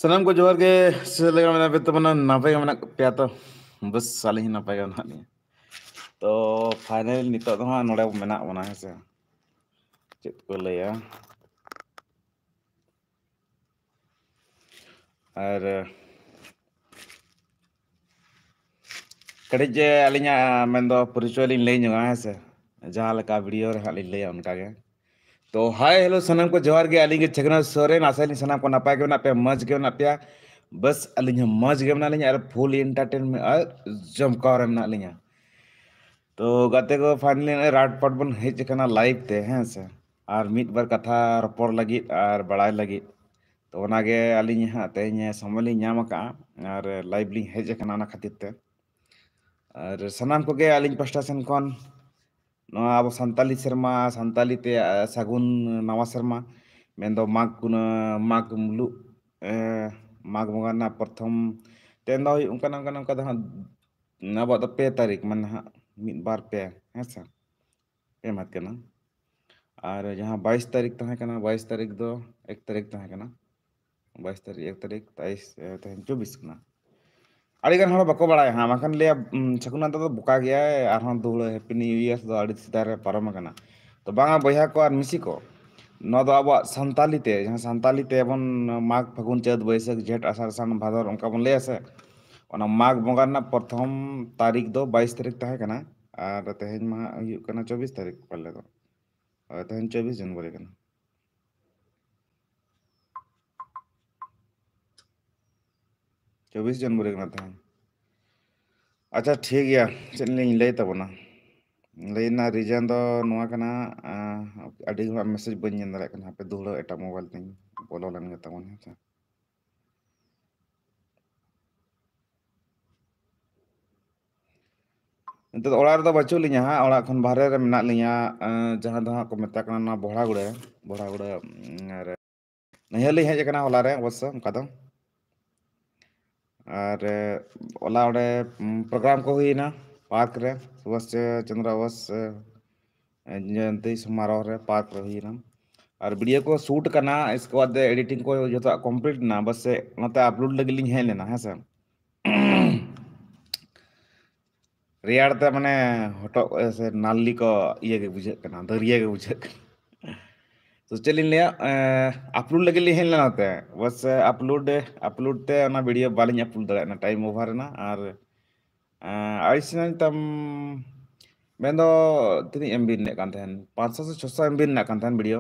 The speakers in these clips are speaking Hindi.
ᱥᱟᱱᱟᱢ ᱠᱚ ᱡᱚᱦᱟᱨ ᱜᱮ ᱪᱮᱫ ᱞᱮᱠᱟ ᱢᱮᱱᱟᱜ ᱯᱮ ᱛᱟᱵᱚᱱᱟ ᱱᱟᱯᱟᱭ ᱜᱮ ᱢᱮᱱᱟᱜ ᱯᱮᱭᱟ ᱛᱚ ᱵᱟᱥ ᱟᱹᱞᱤᱧ ᱦᱚᱸ ᱱᱟᱯᱟᱭ ᱜᱮ ᱢᱮᱱᱟᱜ ᱞᱤᱧᱟ ᱛᱚ ᱯᱷᱟᱭᱱᱟᱞ ᱱᱤᱛᱚᱜ ᱫᱚ ᱦᱟᱸᱜ ᱱᱚᱰᱮ ᱢᱮᱱᱟᱜ ᱵᱚᱱᱟ ᱦᱮᱸᱥᱮ ᱪᱮᱫ ᱠᱚ ᱞᱟᱹᱭᱟ ᱟᱨ ᱠᱟᱹᱴᱤᱡ ᱡᱮ ᱟᱹᱞᱤᱧᱟᱜ ᱢᱮᱱᱫᱚ ᱯᱚᱨᱤᱪᱚᱭ ᱞᱤᱧ ᱞᱟᱹᱭ ᱧᱚᱜᱼᱟ ᱦᱮᱸ ᱥᱮ ᱡᱟᱦᱟᱸ ᱞᱮᱠᱟ ᱵᱷᱤᱰᱤᱭᱳ ᱨᱮ ᱦᱟᱸᱜ ᱞᱤᱧ ᱞᱟᱹᱭᱟ ᱚᱱᱠᱟᱜᱮ तो हाय हेलो सनम को जोहार गे अली छगना सोरेन आशा सनम को नपाय के पे मज के पे बस अली मज के लिया और फुल एंटरटेनमेंट जमकाव लिया तो गाते को फाइनली राटपट बन हेजना लाइव ते हैं से और मिद बार कथा रपड़ लगी और बड़ाई लगी तो ओनागे अली हाँ तेज समय लिंग और लाइव लिंग हेजना खातिर ते और सनाम को गे अली पास्टा सेन खन अब सानताली सेरमा सानताली ते सागुन नवा सेरमा मेन दो माग कुना माग मुलु माग बंगा प्रथम तेन दो उनका दो अब दो पे तारीख मन हाँ मिद बार पे हेसा पे मत करना और जहाँ 22 तारीख तहाँ करना 22 तारीख दो 1 तारीख तहाँ करना 22 तारीख 1 तारीख 23 तहन 24 करना अड़ी गान हमारा बको बड़ा हाँ माखन ले छकुना तो बुका गया है और दुहड़ हैप्पी न्यू ईयर दो अड़ी सीधा पारम करना तो बांगा बया को और मिसी को नवा दो अब सानताली ते जहाँ सानताली ते बन माघ फागुन चैत बैसाख जेठ आषाढ़ सावन भादर उनका बन ले से ओना माघ बंगा ना प्रथम तारीख दो 22 तारीख तहे कना और तेहन मा हुयुग कना 24 तारीख पहले दो तेहन 24 जनवरी कना 24 जनवरी कना तेहन अच्छा ठीक है चेक लिंग लay तबना लैना रीजन दो नोआ कना अड़ी घड़ा मैसेज बन नेल दाड़े कना पे दुहड़ा एटा मोबाइल तिन बोलो लन गे तबन है नित ओड़ा रे बचू लिया हाँ ओड़ा खन बाहरे रे मेना लिया जहाँ दो हाँ को मेता कना ना बोड़ागुड़े और नैहली हेज कना होला रे अवश्य उनका दो और ओला ओडे प्रोग्राम को हुईना पार्क रे सुभाष चंद्र बोस जयंती समारोह रे पार्क रे हुईना और वीडियो को शूट करना इसके बाद एडिटिंग को जो कंप्लीट ना बस नते अपलोड लगे लिंग है लेना है सर रेयाड़ते माने हटो से नाली को ये के बुझे करना दरिया के बुझे तो चलिए लिया अपलोड लगे लिए हैं लेना ते बस अपलोड ते ना वीडियो बालिंग अपलोड दे ना टाइम ओवर ना और आइसना तम मैं तो तीन एमबी ने कान थे 500 से 600 एमबी ने कान थे वीडियो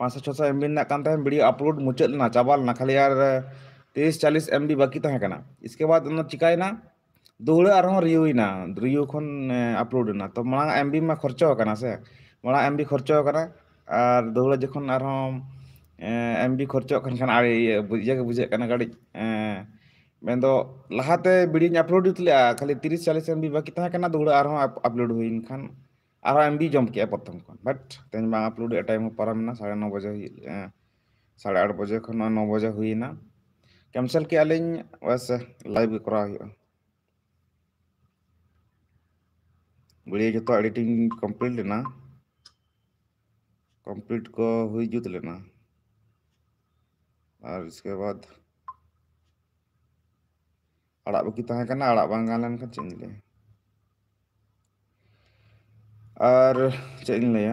500 600 एमबी ने कान थे वीडियो अपलोड मुचाद ना चावल ना खाली यार 30 40 एमबी बाकी तहे कना इसके बाद ना चिकाय ना दुहड़े आरो रिव्यू खन अपलोड ना तो मांग एमबी में खर्चो कना से मांग एमबी खर्चो कना और दुहड़े जखन आरो एमबी खर्चो खन आड़े बुझे बुझे कना गाड़ी मैं तो लहाते वीडियो अपलोड ले खाली 30 40 एमबी बाकी तहे कना दुहड़े आरो अपलोड हुईन खान आरो एमबी जम के प्रथम खन बट तेन बा अपलोड टाइम पारम ना 9:30 बजे 8:30 बजे खन 9 बजे हुईना कैंसिल के अलिंग बस लाइव करा हुआ वीडियो जो एडिटिंग कंप्लीट लेना कंप्लीट को हुई जुत लेना और इसके बाद अड़ा बाकी तहे कना अड़ा बांग गालन का चेंज ले और चेंज ले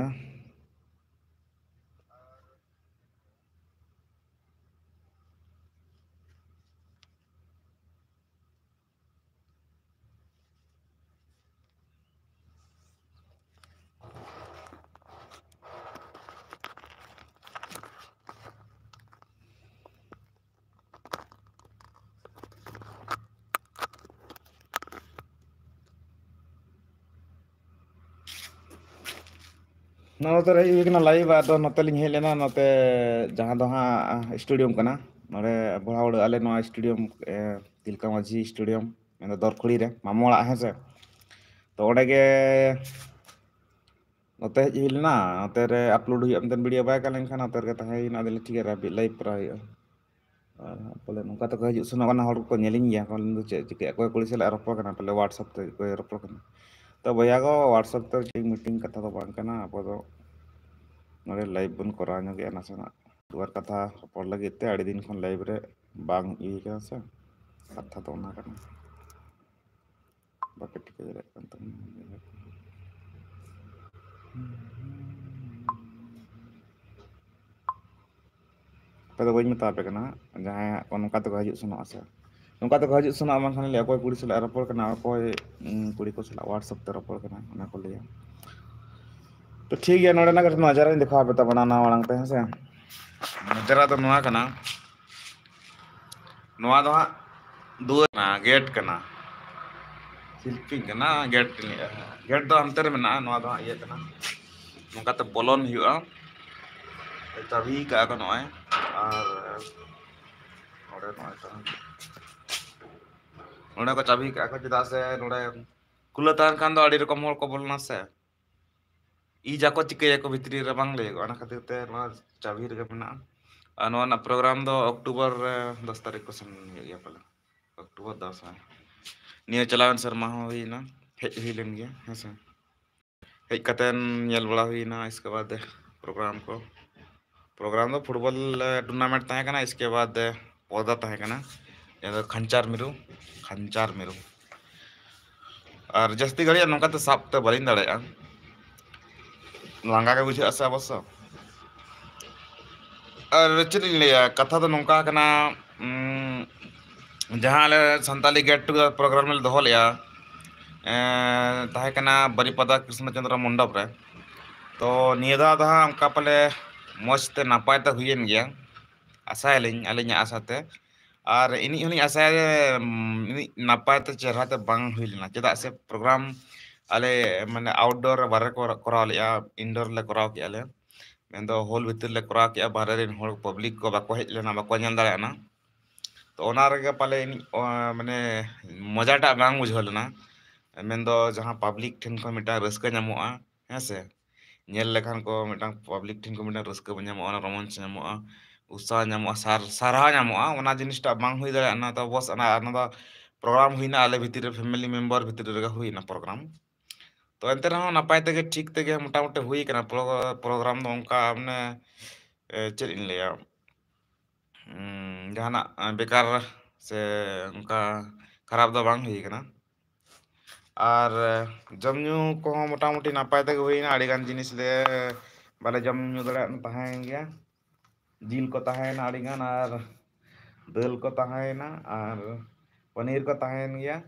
नोते रही हुई लाइव आदो नोते लिंग हेज लेना नोते जहाँ दो हाँ स्टेडियम कना नोड़े बोड़ाउड़ आले नोआ स्टेडियम तिलका माझी स्टेडियम मेन दरखुड़ी रे मामू ओड़ा है से तो ओडे गे नोते हेज हुई लेना नोते रे अपलोड हुई अमदन वीडियो बाय कलेन खान नोते रे तहे ना दिले ठीक है लाइव करा हुई पहले नुका तो हजू सेना हर को नेलिंग गया को चे चिके कोई कुड़ी से रपड़ करना पहले व्हाट्सएप ते कोई रपड़ करना तो भैया को व्हाट्सएप ते मीटिंग कथा तो बांग करना अब तो नोड़े लाइव बन करा गे नासेना दुआर कथा रपड़ लगे ते आड़ी दिन खन लाइव रे bang iya kan sih kata tuh nak kan bakat kita jadi kan tuh pada gue minta apa kena jangan kon kata gue hajuk sana asa nungka tuh hajuk sana aman kan lihat aku kuri sila rapor kena aku kuri ko sila WhatsApp ter rapor kena anak ko lihat तो ठीक है नोड़े ना कर नजारा दिखा बता बनाना वाला पे से नजारा तो नुआ कना नुआ दो दो ना गेट कना शिल्पी कना गेट दो अंतर में ना नुआ दो ये कना नुका तो बोलोन हुआ चाबी का को नोए और नोड़े नोए तो नोड़े को चाबी का को चदा से नोड़े खुला तान खान दो आड़ी रकम होल को बोलना से ई जाको चिके को भितरी रे बांग ले को ना खातिर ते नो चाबी रे मेना नो ना प्रोग्राम दो अक्टूबर 10 तारीख को सन गया पहले अक्टूबर 10 में निया चलावन शर्मा हुई ना हेज हुई लेन गया हेसे हेज कतन नेल बड़ा हुई ना इसके बाद प्रोग्राम दो फुटबॉल टूर्नामेंट तहे कना इसके बाद पौधा तहे कना या खंचार मिरु और जस्ती घड़ी नौका तो साब ते बलिन दाड़ेया लांगा के बुझे आसे अवश्य और चेक लिया कथा तो नौका कना जहाँ ले संताली गेट टुगेदर प्रोग्राम में दोहो लिया तहे कना बरिपदा कृष्णचंद्र मंडप रे तो नियदा दहा उनका पले मस्ते नापाय ते हुईन गया आशा एलिंग अलिंग आशाते और इनी हनी आशा नापाय ते चेहरा ते बांग हुई लेना चेदा से प्रोग्राम आले माने आउटडोर बारे को कराव लिया इंडोर ले कराव किया ले मेंदो होल भीतर ले कराव किया बारे रेन होल पब्लिक को बाको हेज लेना बाको नेल दाड़ा ना तो ओना रेगे पाले माने मजाटा बांग बुझल ना मेंदो जहां पब्लिक ठेन को मिटा रस्का ᱧᱟᱢᱚᱜᱼᱟ हेसे नेल लेखान को मिटांग पब्लिक ठेन को मिटा रस्का ᱧᱟᱢᱚᱜᱼᱟ रोमांच ᱧᱟᱢᱚᱜᱼᱟ उत्साह ᱧᱟᱢᱚᱜᱼᱟ सारहा ᱧᱟᱢᱚᱜᱼᱟ ओना जिनिसटा बांग हुई दाड़ा ना तो बस ना दा प्रोग्राम हुईना आले भीतर फैमिली मेंबर भीतर रे हुईना प्रोग्राम तो एंते रहो नपाय तेगे ठीक तेगे मोटामोटी हुई कना प्रोग्राम दो उनका हमने चेक इन लिया जहाना बेकार से उनका खराब दो बांग हुई कना और जमनु को मोटामोटी नपाय तेगे हुईना आड़ीगान जिनिस ले बाले जमनु दड़ा तहां गया जिल को तहां आड़ीगान और दाल को तहां और पनीर को तहां गया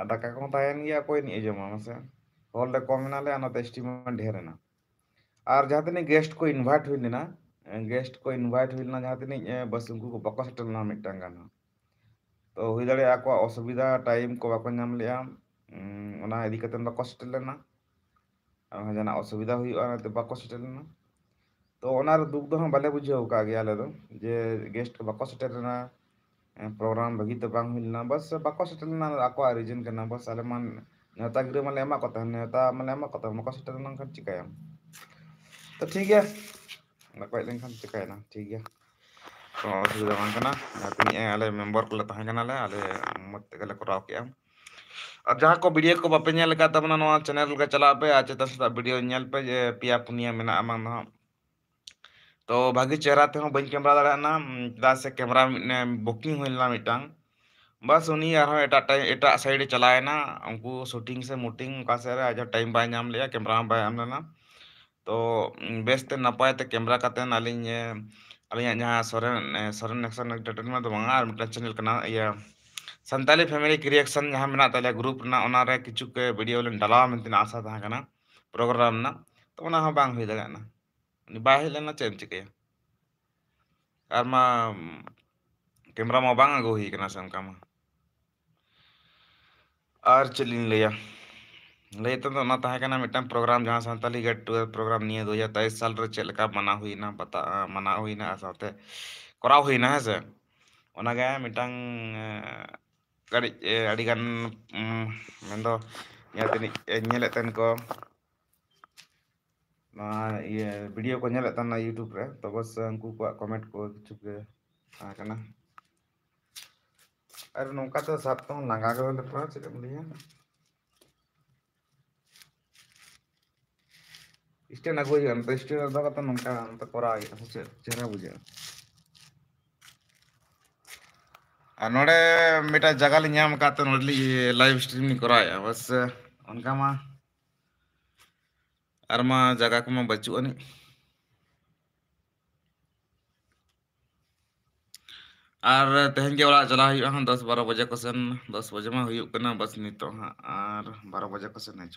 दाका को तहां गया कोई नहीं जमा मसे हॉल ले कम नाले अना एस्टिमेट ढेर ना और जहाँ तक गेस्ट को इनवाइट हुई ना जहाँ तक बस उनको को बको सेटलना मिटांग गाना तो हुई दाड़े आको असुविधा टाइम को बाको नाम लिया ओना इदी कतन बको सेटलना जना असुविधा हुई तो बको सेटलना तो ओना दुख दो हम बाले बुझे का गया ले दो जे गेस्ट को बको सेटलना प्रोग्राम भगी तो बांग हुईना बस बको सेटलना आको रीजन करना बस आले मान नेता गिरे माले एमा कता नेता माले एमा कता बको सेटलना kan चिकाया तो ठीक है नपाय लेनखान चिकायना ठीक है तो असुविधा बांग कना यातिनी आले मेंबर को तहां कना ले आले मत तेगले कराव के और जहाँ को वीडियो को बापे नेल का तबना नोआ चैनल के चला पे आचे तस वीडियो नेल पे जे पिया पुनिया मेना अमंग ना तो भागी चेहरा ते हो बन कैमरा दाड़ा ना दा से कैमरा बुकिंग होइला मिटांग बस उनी एटा साइड चलाए ना उनको शूटिंग से मुटिंग का से आज टाइम बाय नाम लिया कैमरा बाय आम लेना तो बेस्ते नपाय ते कैमरा कातेन अलिंग अलिंग जहाँ सोरेन सोरेन एक्शन एंटरटेनमेंट तो मंगा मिटा चैनल कना या संताली फैमिली क्रिएशन जहाँ मेना ताले ग्रुप ना ओना रे किछु के वीडियो लेन डाला मेनतिन आशा था कना प्रोग्राम ना तो ओना हो बांग हुई दाड़ा ना बाय लेना चेम चिके और मा कैमरा मा बांग अगो हुई कना से उनका मा और चलिन लिया लेते तो ना तहे कना मिटन प्रोग्राम जहाँ संताली गेट टुगेदर प्रोग्राम निये 2023 साल रे चेक लका मना हुईना पता मना हुईना साथे कराव हुईना है से ओना गे मिटन गाड़ी अड़ीगान मेंदो यातनी नेलेतन को ये वीडियो को नेलेतन यूट्यूब रे तो बस उनको को कमेंट को किछु के कना अरे नौका तो साथ तो लंगा के होले पर चेक लिया स्टैंड अगो तो स्टैंड दो कत नौका तो करा चेहरा बुझे और नोड़े मेटा जगह ली नाम का तो नोड़ली लाइव स्ट्रीम कराया बस उनका मा अरमा जगह को मा बच्चू अनी और तेहन के वाला चला हुआ हाँ 10-12 बजे को सन 10 बजे में हुई करना बस नहीं तो हाँ और 12 बजे को सन नहीं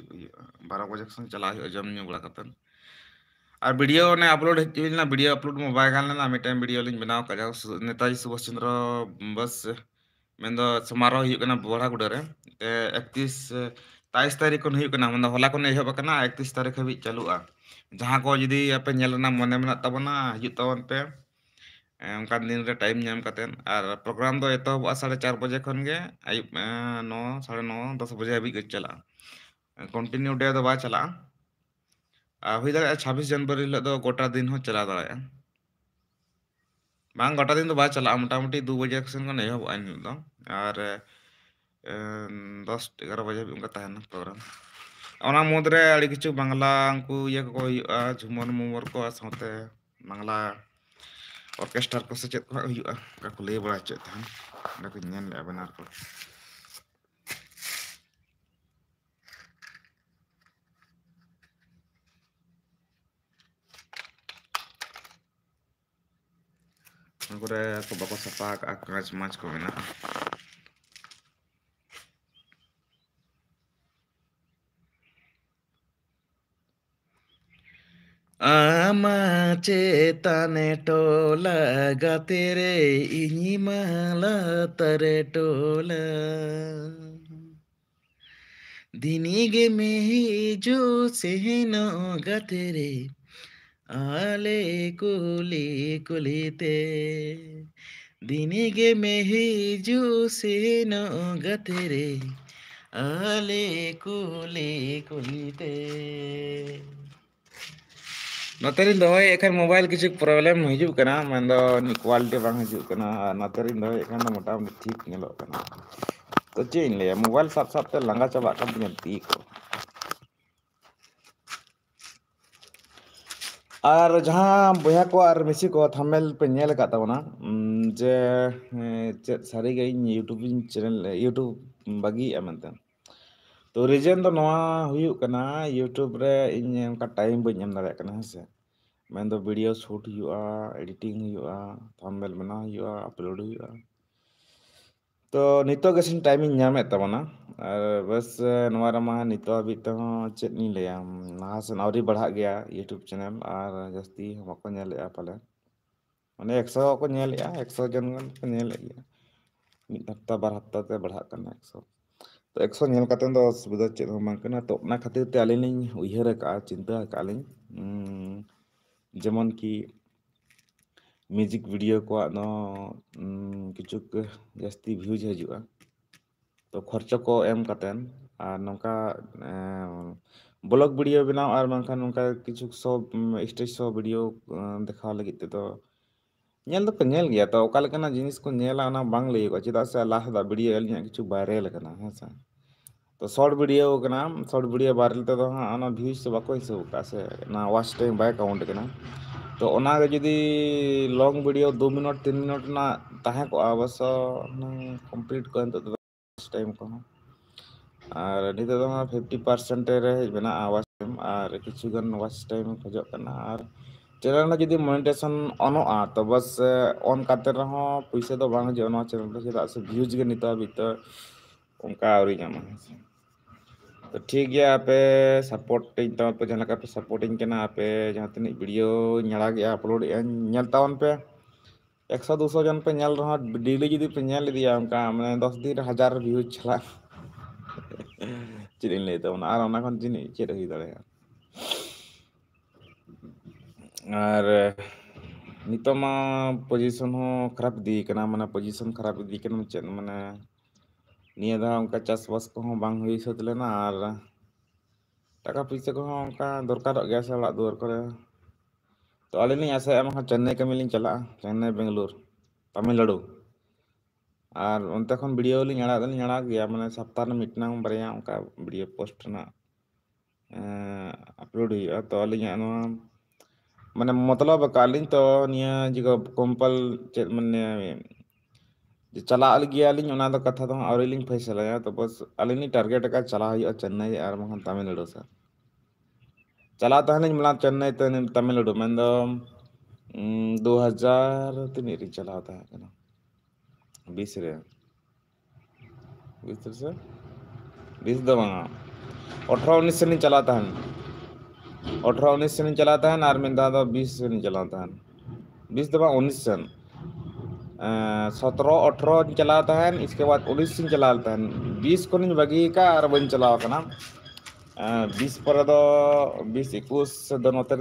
12 बजे को सन चला हुआ जम न्यू बड़ा कतन और वीडियो ने अपलोड ना वीडियो अपलोड में बाय गान लेना मिटे वीडियो लिंक बनाओ का जाओ नेताजी सुभाष चंद्र बस मैं तो समारोह हुई करना बड़ा गुडा रे 31 23 तारीख को हुई करना मतलब होला को नहीं हो करना 31 तारीख हबी चलुआ जहाँ को जुदी आपे नेल ना मने में तबना हिजुग तबन पे उनका दिन रे टाइम नाम कतेन और प्रोग्राम दो एतहब 4:30 बजे खन गे आयुब 9 9:30 10 बजे हबी के चला कंटिन्यू डे दो बा चला हुई दाड़ा 26 जनवरी हिल दो गोटा दिन हो चला दाड़ा बांग गोटा दिन तो बा चला मोटामुटी 2 बजे सन को एहब इन दो और 10-11 बजे भी उनका तहन प्रोग्राम ओना मुद्रे अड़ी किछु बांग्ला उनको ये को हुआ झुमर मुमर को साथे बांग्ला ऑर्केस्ट्रा को से चेत को हुआ का को ले बड़ा चेत तहन ना को ñen ले बनार को उनको रे को बको सपा काज माच को मेना आमा चेताने टोला गाते रे इनी माला तरे टोला दिनीगे में जो सेनो गाते रे आले कुली कुलीते दिनीगे में जो सेनो गाते रे आले कुली कुलीते नतरिन दोय एखन मोबाइल किछु प्रॉब्लम हिजुक कना मन दो क्वालिटी बांग हिजुक कना नतरिन दोय एखन मोटा ठीक नेलो कना तो चेन ले मोबाइल साथ साथ ते लंगा चबा kan punya ती को और जहाँ बया को और मिसी को थंबनेल पे नेल का तबना जे चेत सारी गई यूट्यूब चैनल यूट्यूब बागी एमनते तो रीजन तो नवा हुयु कना यूट्यूब रे इन उनका टाइम बन एम दाड़े कना हसे मैं तो वीडियो शूट हुआ एडिटिंग हुआ थंबनेल बना हुआ अपलोड हुआ तो नितो गसिन टाइमिंग नामे तबना और बस नवा रमा नितो अभी तो चेत नहीं ले हासन आवरी बढ़ा गया यूट्यूब चैनल और जस्ती हमको नेले पाले माने 100 को नेले 100 जन को नेले मिद हफ्ता बार हफ्ता ते बढ़ा करना 100 तो 100 नेल कते दो सुविधा चेत हो मान कना तो ना खातिर ते आलिन उयहर का चिंता का लिन जेमन की म्यूजिक वीडियो को किचु जस्ती व्यूज हजुआ तो खर्च को एम कतेन और नौका ब्लॉग वीडियो बनाओ और बांखान नौका किचु सो स्टेज सो वीडियो देखा लगी तो नेल दो नेल गया तो ओका लेकना जिनिस को नेला ना बांग लई को चेदा से लाह दा वीडियो एल किचु वायरल कना हेसा तो शॉर्ट वीडियो कना शॉर्ट वीडियो वायरल तो हां ना व्यूज से बाको हिसाब का से ना वॉच टाइम बाय काउंट कना तो ओना जदि लॉन्ग वीडियो 2 मिनट 3 मिनट ना ताहे को अवश्य कंप्लीट कर तो टाइम को और नित तो 50% रे बना वॉच टाइम और किछु गन वॉच टाइम खजो कना और चैनल ना जदि मोनेटाइजेशन ऑनोआ तो बस ऑन करते रहो पैसे तो बांग जो ना चैनल चेदा से व्यूज के नित अभी तो उनका आवरी जामा तो ठीक गया पे सपोर्ट तो पे जहां का पे सपोर्टिंग के ना पे जहां तनी वीडियो नड़ा गया अपलोड नेल तावन पे 100-200 जन पे नेल रहा डेली जदी पे नेल दिया उनका माने 10 दिन 1000 व्यूज चला चिदिन ले तो ना और ना खन जिनि चेद हुई दाड़े और नितमा पोजीशन हो खराब दी कना माने पोजीशन खराब दी कना चेद माने निया दा उनका चासबास को बांग हुई सत लेना और टाका पैसा को उनका दरकार गया से अड़ा दुआर करे तो अलिनी आशा एम चेन्नई कमी लिंग चला चेन्नई बेंगलुरु तमिलनाडु और उनते खन वीडियो लिंग अड़ा गया माने सप्ताह में मिटना बारिया उनका वीडियो पोस्ट ना अपलोड हुआ तो अलिनी माने मतलब कालिन तो निया जिको कंपल चेत माने चला गया कथा तो आवरी फैसलाया तो बस अली टारगेट का चला चेन्नई और तमिलनाडु सर चला मतलब चेन्नई तमिलनाडु मैं 2000 तीन चला 20 रे 20 से 20 दो 18-19 से चला 18-19 से चला और मैं 20 से चला 20 दो 19 से 17-18 चला इसके बाद 19 से चला 20 को बगी का और बन चलाव 20 पर 20 21 दो नोते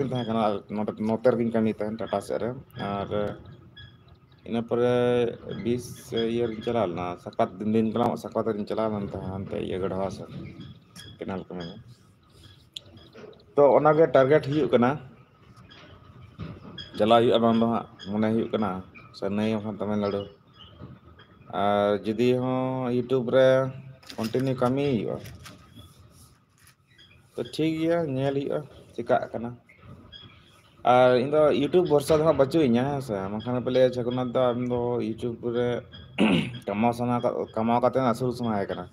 कमी टाटा से और इन पर 20 ये चला सकत दिन सकत चला हाँ ये गढ़वा से केनाल को तो टारगेट चला मन चेन्नई तमिलनाडु और जुदी यूट्यूब रे कंटिन्यू कमी तो ठीक गया नेल चिका और इन यूट्यूब भरसा तो बचुईना से मैं पे जगन्नाथ आम यूट्यूब रे कमाव आसूल सना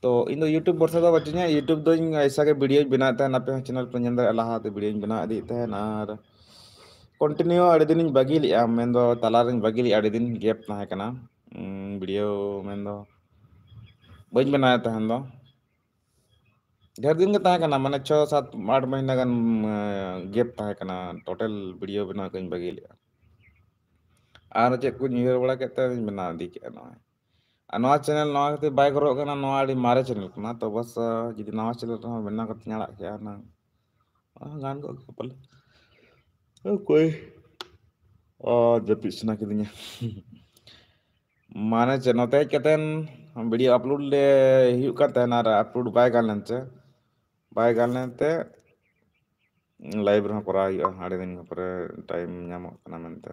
तो इन यूट्यूब भरसा तो बचुईना यूट्यूब दो ऐसा के वीडियो बना पे चैनल पे लहाते वीडियो बना और कंटिन्यू अड़ी दिन बगी लिया मैं तलार बगी लिया अड़ी दिन गैप तहकना वीडियो मैं बी बना ढेर दिन के तहकना माने 6-7-8 महीना गान गैप तहकना टोटल वीडियो बना को बगी लिया और चेक को उहर बड़ा बना दी के चैनल खातिर बै गरना मारे चैनल कना तो बस जुदी नवा चैनल बना आड़ा के गान को पले कोई जपी सना किदिया माने नोते हजन वीडियो अपलोड ले अपलोड बै गान लेनते लाइव रहा करा आड़े दिन पर टाइम नामकना मेनते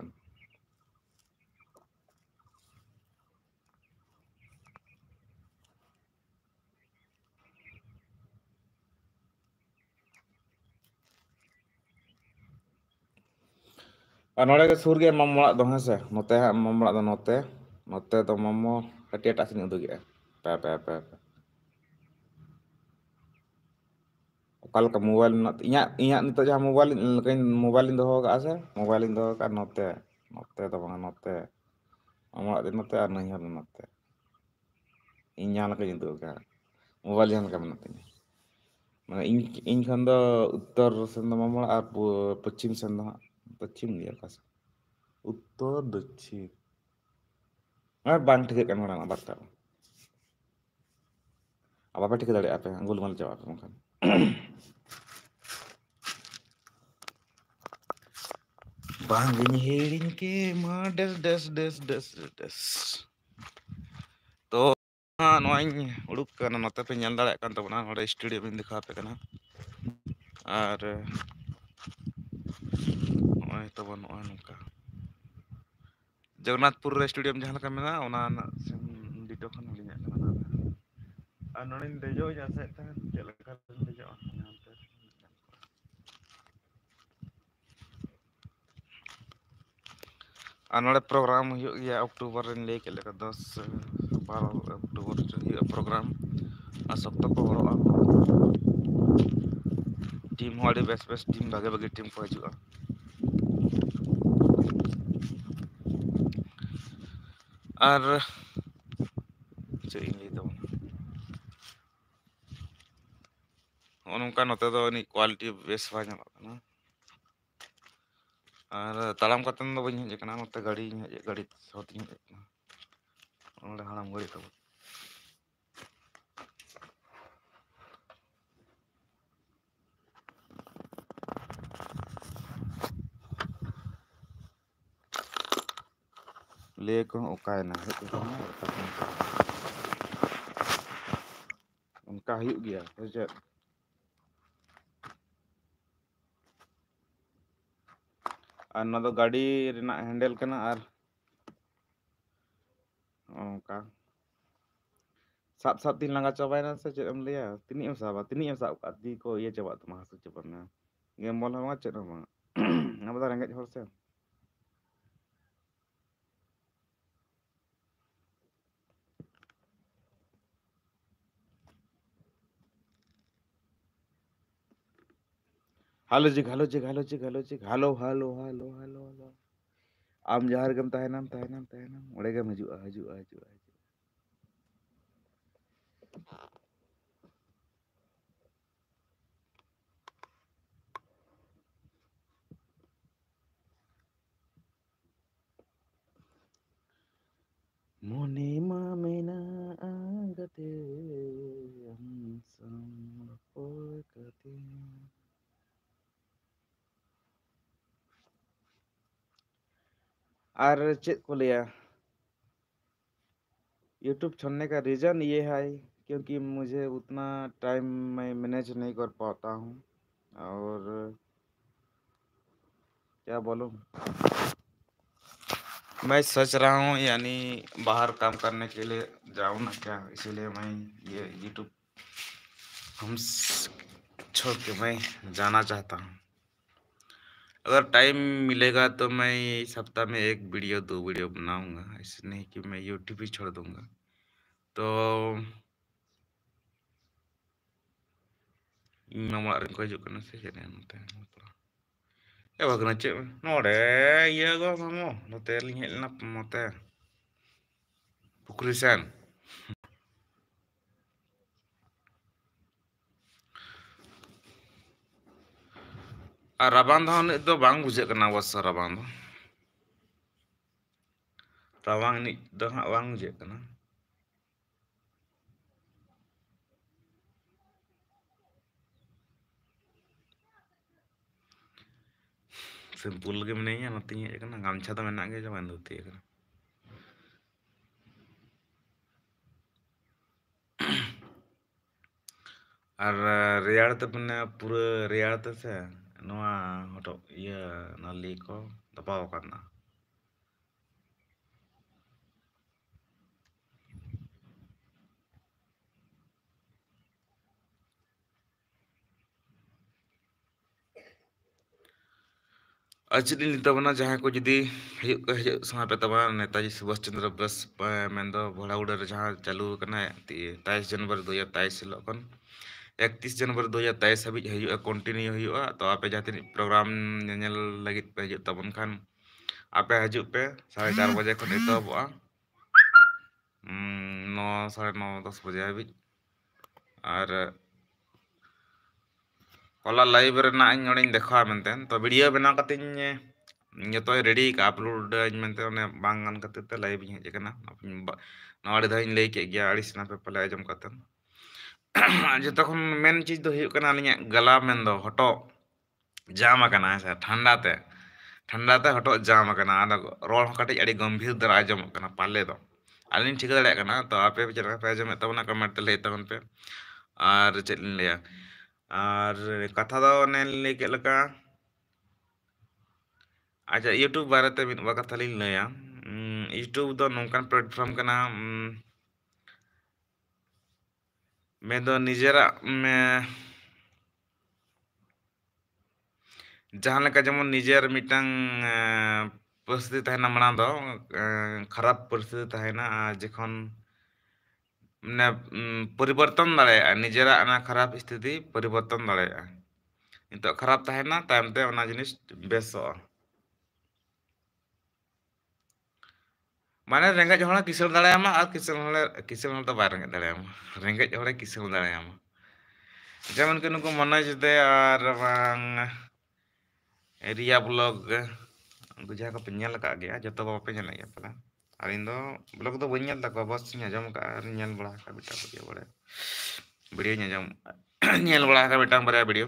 और नोड़े के सुर के ममड़ा दो हाँ से नोते ममड़ा दो नोते नोते तो ममो हटिया टासिन उदुगे पे पे पे कल का मोबाइल इया इया नितो जहां मोबाइल दो का से मोबाइल दो का नोते नोते तो बंगा नोते ममड़ा दे नोते और नहीं हर नोते इnya लका जिंदु का मोबाइल जहां का मनते माने इन खान दो उत्तर सेन दो ममड़ा और पश्चिम सेन दो पश्चिम गया का उत्तर दक्षिण बांग ठिक kan orang batak apa ठिक दाड़े पे गोलमाल जवाब मखान बांगिन हेडिंग के मा des des तो नोई उड़ुक करना नोते पे ñal दाड़े kan tabona नोडे स्टूडियो में दिखा पे करना और नोई तबन नोई नोका जगन्नाथपुर स्टूडियो में जहां का मेना ओना डिटो खन लिया करना और नोडे देजो जैसे चल कर देजो नोड़े प्रोग्राम गया अक्टूबर ले के 10-12 अक्टूबर प्रोग्राम सप्ताह को हरो टीम हड़ी बेस बेस टीम भागे भागे टीम को हजुआ और चेई दो नौका नोते दो नि क्वालिटी बेस बा ना और तालाम कतन दो बኝ हज कना नोते गाड़ी गाड़ी होती हज ओंडे हाड़ाम गाड़ी तो ले को ओकायना उनका हुई गया है और ना तो गाड़ी रेना हैंडल करना और ओका साब साब दिन लंगा चाबायना से चेम लिया तिनी एम साब का दी को ये चाबा तुम हासु चाबना गेम बॉल हवा चेत हवा ना बता रेंगेज हर से Halo Jik, halo Jik, halo Jik, halo Jik, halo, halo, halo, halo, halo. Am jahar gam tahanam, tahanam, tahanam. Udah gam haju, haju, haju, haju. Mone mamena agate amsam polkate. और चेक को लिया यूट्यूब छोड़ने का रीज़न ये है क्योंकि मुझे उतना टाइम मैं मैनेज नहीं कर पाता हूँ और क्या बोलूँ मैं सोच रहा हूँ यानी बाहर काम करने के लिए जाऊँ ना क्या इसीलिए मैं ये यूट्यूब छोड़ के मैं जाना चाहता हूँ। अगर टाइम मिलेगा तो मैं इस सप्ताह में 1 वीडियो 2 वीडियो बनाऊँगा, ऐसे नहीं कि मैं यूट्यूब ही छोड़ दूँगा। तो ᱤᱧ ᱚᱲᱟᱜ ᱨᱮᱱ ᱠᱚ ᱦᱤᱡᱩᱜ ᱠᱟᱱᱟ ᱥᱮ ᱪᱮᱫ ᱱᱚᱛᱮ ᱮ ᱵᱷᱟᱜᱽᱱᱟ ᱪᱮᱫ ᱱᱚᱰᱮ ᱤᱭᱟᱹ ᱜᱚ ᱢᱟᱢᱚ ᱱᱚᱛᱮ ᱞᱤᱧ ᱦᱮᱡ ᱞᱮᱱᱟ ᱱᱚᱛᱮ ᱯᱩᱠᱷᱨᱤ ᱥᱮᱱ ᱟᱨ ᱨᱟᱵᱟᱝ ᱫᱚ ᱩᱱᱟᱹᱜ ᱫᱚ ᱵᱟᱝ ᱵᱩᱡᱷᱟᱹᱜ ᱠᱟᱱᱟ ᱚᱵᱚᱥᱥᱳ ᱨᱟᱵᱟᱝ ᱤᱱᱤᱡ ᱫᱚ ᱦᱟᱸᱜ ᱵᱟᱝ ᱵᱩᱡᱷᱟᱹᱜ ᱠᱟᱱᱟ सिंपल गे मिनाइया नोते हेज कना गामछा तो मेना गे जब धुती कना और रेयाड़ ते मने पूरा रेयाड़ ते से नोआ हटो इया नाली को दबाव करना अचली नितबना जहां को जुदी हज समय पे तबा नेताजी सुभाष चंद्र बोस मेंदो भोलाउड़ा रे जहां चालू कना 23 जनवरी 2023 हिलोकन 31 जनवरी 2023 हाबी हजुआ कंटिन्यू हुआ तो आपे जहां प्रोग्राम नेल लगित पे हजु तबन खान आपे हजु पे 4:30 बजे खन एतहबआ 9 9:30 10 बजे हाबी और कला लाइव रेना इन नोडिन देखा मेनतेन तो वीडियो बना कतिन तो रेडी का अपलोड मेनते बांग गान खातिर ते लाइव इन हेज कना नवाड़ी धाइन लई के गया अड़िस ना पे पले आजम कतन जो तखन मेन चीज दो हुयु कना लिया गला मेन दो हटो जाम कना है ठंडा ते हटो जाम कना रोल कटिज अड़ी गंभीर दर आजम कना पाले दो आलिन ठीक दाड़े कना तो आपे चेक पे आजम तबना कमेंट ते लई तबन पे और चेक लिया और कथा दो ने लई के लका अच्छा यूट्यूब बारे ते मिद बार कथा लिन लया यूट्यूब दो नोंकान प्लेटफॉर्म कना मैं दो निजेरा में जहां लेका जेमन निजेर मिटंग परिस्थिति तहना मना दो खराब परिस्थिति तहना जखन ने परिवर्तन दाड़े निजेरा ना खराब स्थिति परिवर्तन दाड़े नितो खराब तहना तायमते ओना जिनिस बेसो माने रेंगेज होना किसल दाड़ेयामा और किसल होना तो बाय रेंगेज दाड़ेयामा रेंगेज होड़े किसल दाड़ेयामा जेमन के नुको मनोज दे और बांग एरिया ब्लॉग उनको जहाँ को पेnyal का गया जतो बापे nyal गया पला और इन दो ब्लॉग तो बन्यल तक बस nyajam का nyal बड़ा का बेटा वीडियो nyajam nyal बड़ा का बेटा बड़ा वीडियो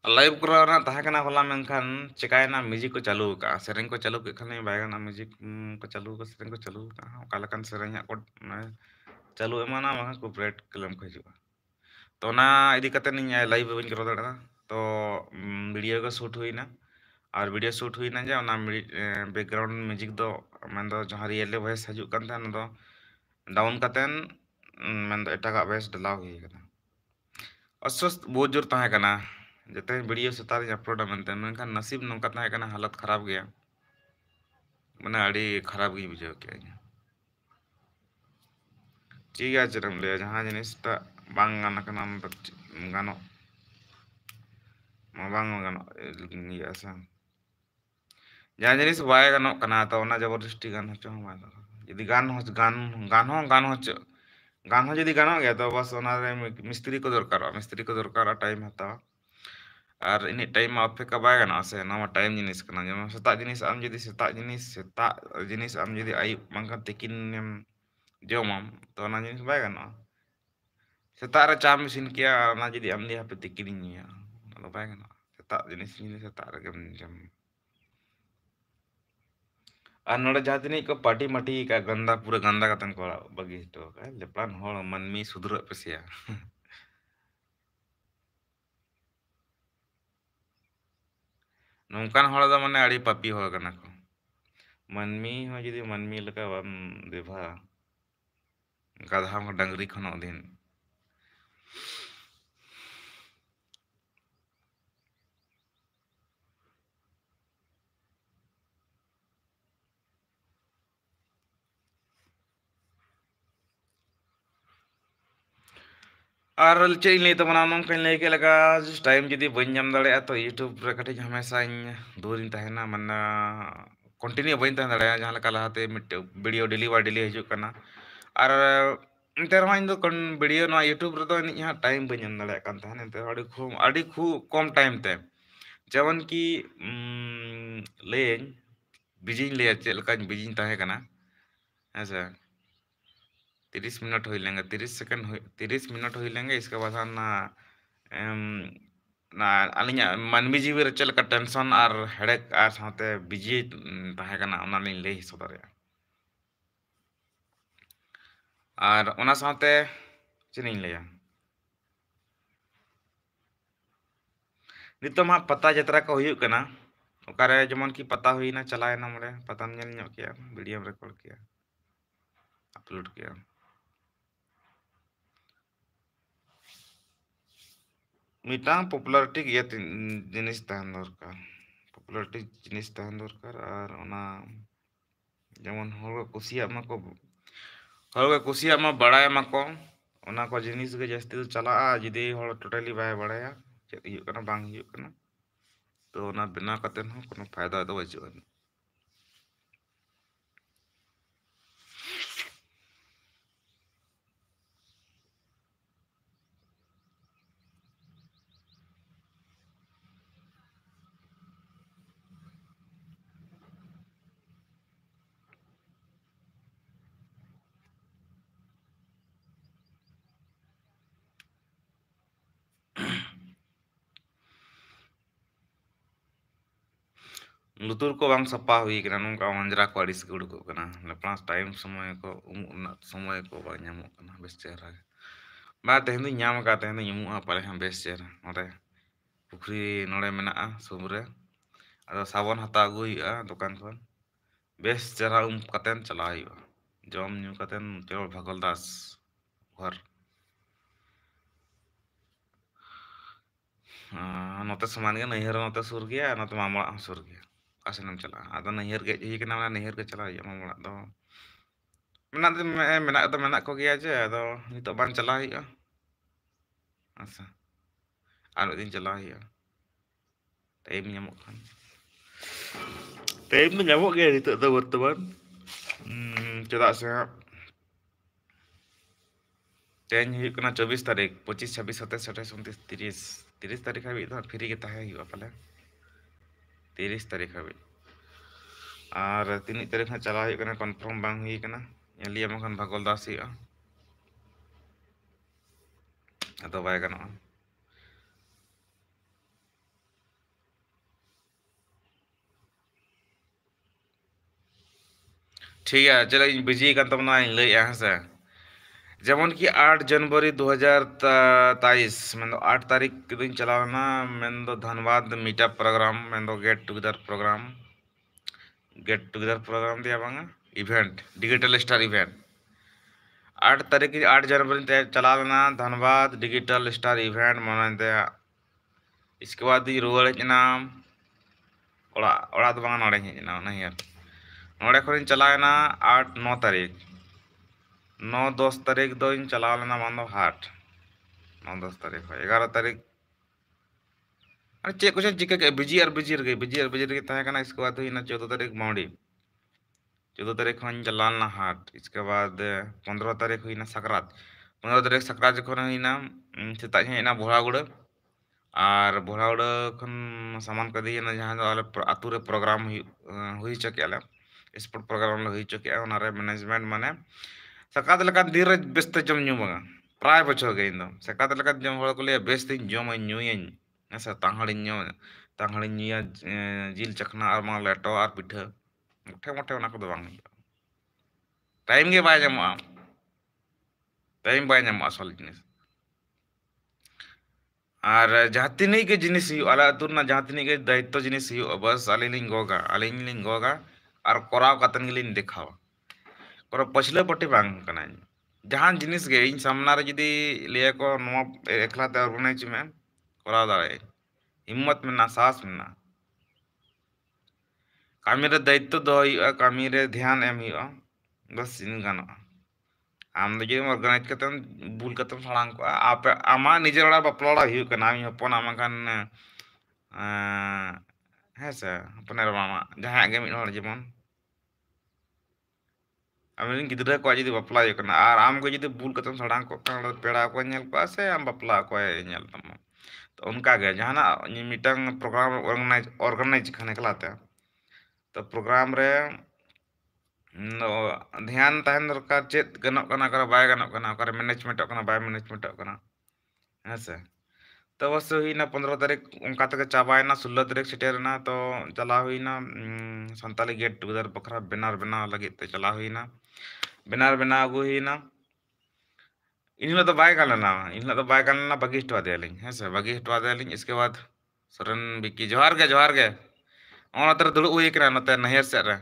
लाइव करना तहकना होला मेनखान चिकायना म्यूजिक को चालू का सेरेंग को चालू के खाने बायगना म्यूजिक को चालू का सेरेंग को चालू का कालकन सेरेंग को चालू एमाना मा को ब्रेड क्लेम को हिजुआ तो ना इदी कते नि लाइव बन करो दाड़ा तो वीडियो को शूट हुईना और वीडियो शूट हुईना जे ओना बैकग्राउंड म्यूजिक दो मेंदो जहां रियल वॉइस हजू कन था दो डाउन कतेन मेंदो एटागा वॉइस डलाव हुई कना अस्वस्थ बहुत जोर तहाँ कना जते वीडियो सेतार अपलोड मनते मेनखान नसीब नौका तहाँ कना हालत खराब गया माने अड़ी खराब गी बुझाव के ठीक है चरम ले जहाँ जिनिसटा बांग गाना कना गानो बांग गानो ये सा जहाँ जिनिस बाय गानो कना तो ओना जबरदस्ती गान होचो हम यदि गान हो जदि गानो गया तो बस ओना रे मिस्त्री को दरकार टाइम हतावा और इन टाइम अपेक्षा बाय गानो से ना टाइम जिनिस कना जेमन सेता जिनिस आम जदि आयुब बांखान तिकिन जमाम तो ओना जिनिस बाय गानो सेता रे चा मिसिन किया ओना जदि आम दि हापे तिकिन निया ओना बाय गानो सेता जिनिस सेता रे जम और नोड़े जहाँ तनिक को पार्टी माटी का गंदा पूरा गंदा कतन को बगी हटो का लेपलान होड़ मनमी सुधर पेसिया नौकान होड़ दा माने आड़ी पापी होड़ कना को मनमी हो जदि मनमी लका बाम देभा गाधा को डंगरी खनो दिन और चे नहीं तो मना नौका ले के लगा टाइम जदि बन जाम दाड़े तो यूट्यूब रे कटे हमेशा दूरिन तहना मना कंटिन्यू बन तहन दाड़े जहां लका लहाते मिट वीडियो डेली बाय डेली हिजुक कना और एंते रहो इन दो वीडियो ना यूट्यूब रे तो यहाँ टाइम बन जाम दाड़े कान तहन एंते अड़ी खूब कम टाइम ते जेमन की लेन बिजी ले चेक लका बिजी तहे कना ऐसा 30 मिनट हो लेंगे 30 सेकंड 30 मिनट हो लेंगे इसके बाद हम ना ना अलिया मानवी जीवी रे चेक टेंशन और हेडेक और साथे बिजी तहे कना ओना लिन ले सदर और ओना साथे चेनिन लेया नितो मा पता जतरा को हुयु कना ओकारे जेमन की पता हुईना चलायना मरे पता नेल ᱧᱚᱜ किया वीडियो रिकॉर्ड किया अपलोड किया मिटांग पॉपुलैरिटी ये जिनिस तहन दरकार पॉपुलैरिटी जिनिस तहन दरकार और ओना जेमन हर कुसिया माको हर कुसिया मा बड़ाय माको ओना को जिनिस के जास्ती तो चला जदि हर टोटली बाय बड़ाया चेक हुयु कना बांग हुयु कना तो ओना बिना कतेन हो कोनो फायदा तो बचुआ लुतुर को बांग सपा हुई कना नोंका वंजरा को अड़िस के उडुको कना लेप्लास टाइम समय को समय को बा ᱧᱟᱢᱚᱜ कना बेस चेहरा बा तेहन ᱧᱟᱢ का तेहन ᱧᱟᱢᱚᱜᱼᱟ पाले हम बेस चेहरा नोडे पुखरी नोडे मेनाआ सुमरे अदो साबन हता अगु हुईआ दुकान खन बेस चेहरा कतेन चला हुईआ जम ᱧᱩ कतेन चलो भगल दास घर नोते समान के नैहर नोते सुर गया नोते मामला सुर गया आसनम चला आदो नैहर के ही कना नैहर के चला या मामला दो मेना को गया जे आदो नितो बान चला हुईआ अच्छा आर दिन चला हुईआ टाइम ᱧᱟᱢᱚᱜ खान टाइम तो ᱧᱟᱢᱚᱜ गया नितो दो वर्तमान चेदा से तेन हुई कना 24 तारीख 25 26 27 28 29 30 30 तारीख हाबी तो फ्री के ताहे हुआ पाले 30 तारीख हाबी और 3 तारीख ना चला हुई कना कन्फर्म बांग हुई कना लिया मखन भगोल दास हुई अदो बाय गनो ठीक है चलो बिजी kan तबना ले यहाँ से जेमन की 8 जनवरी 2023 मेन 8 तारीख के दिन चलाना मेन दो धनबाद मीटअप प्रोग्राम मेन दो गेट टुगेदर प्रोग्राम दिया बांगा इवेंट डिजिटल स्टार इवेंट 8 जनवरी ते चला लेना धनबाद डिजिटल स्टार इवेंट मनाते। इसके बाद रुआड़ हेजना ओड़ा तो बांग नोड़े हेजना नहियर नोड़े खन चलाना 8-9 तारीख 9-10 तारीख दो चला लेना मानो हाट 9-10 तारीख 11 तारीख अरे चे कुछ चिका के बिजी तहे कना। इसके बाद हुईना 14 तारीख मौड़ी 14 तारीख खन चलाना हाट। इसके बाद 15 तारीख हुईना सकरात 15 तारीख सकरात जखन हुईना सेता हेना भोरागुड़ और भोरागुड़ खन सामान को दिए जहाँ दो आले आतु रे प्रोग्राम हुई चके आले स्पोर्ट प्रोग्राम हुई चके ओनारे मैनेजमेंट माने सकरात लेका दिन रे बेस्ते जम न्यू बांगा प्राय बछर गे इन्दो सकरात लेका जम होड़ को ले बेस्ते जम न्यूयन ऐसा तांगड़ी न्यू तांगड़ी न्यूया जिल चखना और मा लेटो और पिठा मोटे मोटे ओना को दो बांग टाइम गे बाय जमा टाइम बाय जमा असल जिनिस और जहाँ तिनी के जिनिस आला अतुरना जहाँ तिनी के दायित्व जिनिस बस अलिंग गोगा और कोराव कतन गिलिन देखावा कोरा पछले पट्टी बांग कना जहाँ जिनिस गे इन सामना रे जदी ले को नो एकला ते ऑर्गेनाइज में कोराव दाड़े हिम्मत में ना साहस में ना कामी रे दायित्व दो कामी रे ध्यान एम बस इन गानो आम जो ऑर्गेनाइज करते बुल करते सड़ांग को आप आमा निजे ओड़ा बापला कना हपन आमाखान है से हपने मामा जहाँ गे मिड जेमन आम गिद्रा को जी बापला कना और आम को जी बुल करते सड़ांग को पेड़ा को नेल को से आम बापला को नेल तम तो उनका गे जहाना मिटंग प्रोग्राम ऑर्गेनाइज खाने कलाते तो प्रोग्राम रे ध्यान तहन दरकार चेत गनोक कना कर बाय गनोक कना कर मैनेजमेंट कना बाय मैनेजमेंट कना है से तो बस हुईना 15 तारीख उनका तक चाबायना 16 तारीख सेटेरना तो चला हुईना संताली गेट टुगेदर बखरा बेनार बना लगे ते चला हुईना बेनार बना अगु हुईना इन तो बाय गालना इन तो बाय गालना बागी हटवा देलिंग है से बागी हटवा देलिंग। इसके बाद सरन बिकी जोहार गे ओना तर दुड़ु हुई कना नते नहर से रे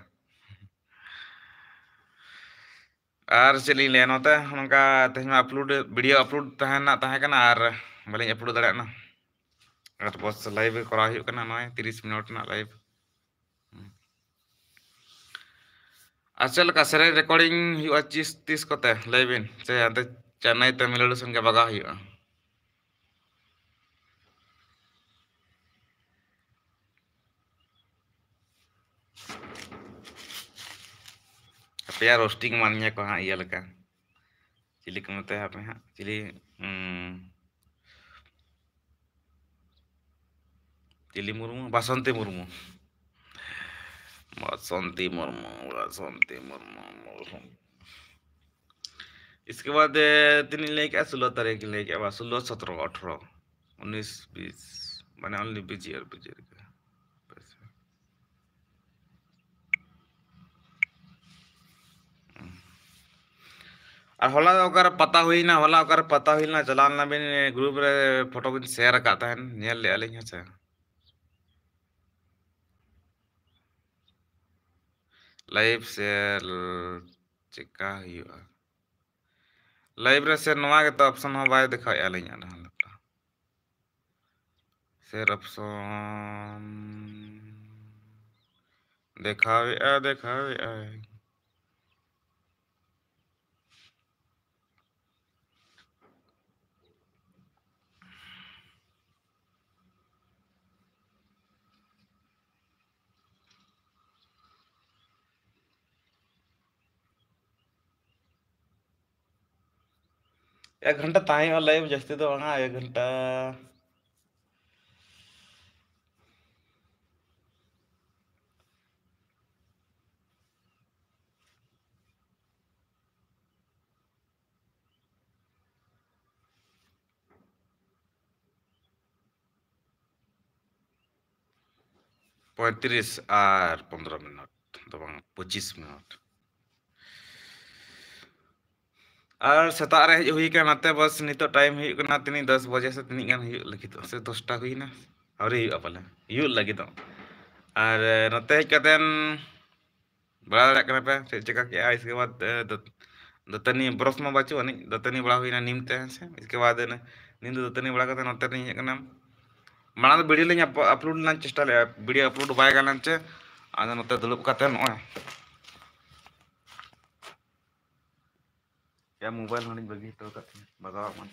और चली ले नोते उनका तेहमा अपलोड वीडियो अपलोड तहना तहे कना और बलिंग अपलोड दाड़ेना और बस लाइव करा हुई कना नय 30 मिनट ना लाइव अचल का सरे रिकॉर्डिंग हुआ 30 कोते लाइविन से अंते चेन्नई तमिलनाडु संगे बगा हुआ पे रोस्टिंग मानिया को हाँ इया लका चिली को मते हापे हाँ चिली चिली मुर्मू बासंती मुर्मू इसके बाद तीन लेके 16 तारीख लेके 16 17 18 19 20 माने ओनली बिजी और होला ओकर पता हुई ना चलाना बिन ग्रुप रे फोटो बिन शेयर करता है नेल ले आलिंग है से लाइव शेयर चिका हुआ लाइव रे शेयर नवा के तो ऑप्शन हो बाय दिखा आलिंग लगता शेयर ऑप्शन देखावे एक घंटा ताही और लाइव जस्ती तो वहाँ 1 घंटा पैंतीस और 15 मिनट तो 25 मिनट और सेता रे हुई के नाते बस नितो टाइम हुई कना तिनी 10 बजे से तिनी गान हुई लगी तो से 10टा हुई ना और हुई अपले हुई लगी तो और नते कतेन बड़ा कना पे चेका के इसके बाद दतनी ब्रश में बचो नहीं दतनी बड़ा हुई ना नीमते हैं से इसके बाद नींद दतनी बड़ा करते नोते नहीं है कना माना तो वीडियो लें अपलोड ना चेष्टा ले वीडियो अपलोड बाय गाना चे आधा नोते दुलुप करते हैं नॉय या मोबाइल होने बगी तो करते हैं बगाव मन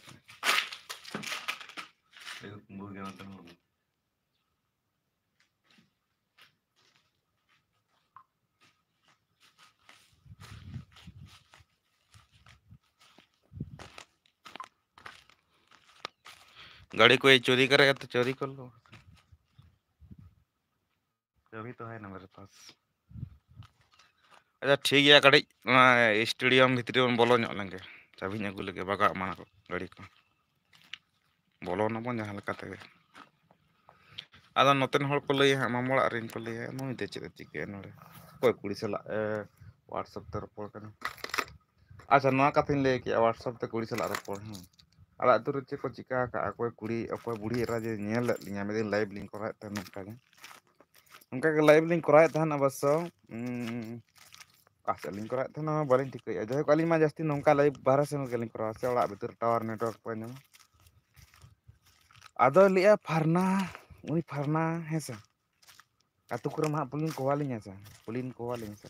देखो कुंभू गया नोते नॉय गाड़ी कोई चोरी करेगा तो चोरी कर लो चाबी तो है ना मेरे पास अच्छा ठीक है कड़ी स्टेडियम भितरी में बोलो ᱧᱚᱜ लेंगे चाबी अगू लगे बगा माना को गाड़ी को बोलो ना बन जहाँ लकाते आदा नोतेन हर को लई हां मामोड़ा रिन को लई नुई दे चेद चिके नोड़े कोई कुड़ी सला व्हाट्सएप ते रपोड़ कना अच्छा नोआ कथिन ले कि व्हाट्सएप ते कुड़ी सला रपोड़ आला अतु रे चे को चिका का कोई कुड़ी कोई बुढ़ी एरा जे नेल लिया मे लाइव लिंक कराए त नोका के उनका के लाइव लिंक कराए था ना बस कासे लिंक कराए था ना बालिन ठीक है जहे को अली मा जास्ती नोका लाइव बाहर से के लिंक करा से ओड़ा भीतर टावर नेटवर्क पे ना आदो लिया फरना उनी फरना है से अतु करम हा पुलिन कोवालिन से पुलिन कोवालिन से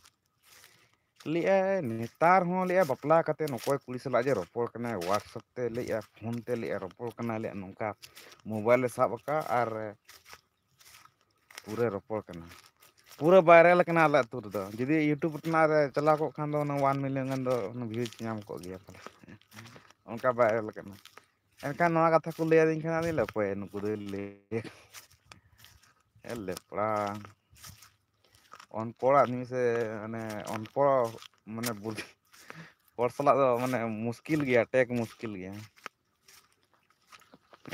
लिया नेतार हो लिया बपला कते नकोय कुड़ी सला जे रपोड़ कना व्हाट्सएप ते लिया फोन ते लिया रपोड़ कना लिया नोका मोबाइल ले साब का और पूरे रपोड़ कना पूरा वायरल कना आला तुर दो जदी यूट्यूब ना रे चला को खान दो 1 मिलियन गन दो व्यूज नाम को गया पले उनका वायरल कना एनका नवा कथा को ले दिन खाना ले पे नुकु दे ले एले पड़ा अनपढ़ आदमी से माने अनपढ़ माने बुद्धि और सला दो माने मुश्किल गया टेक मुश्किल गया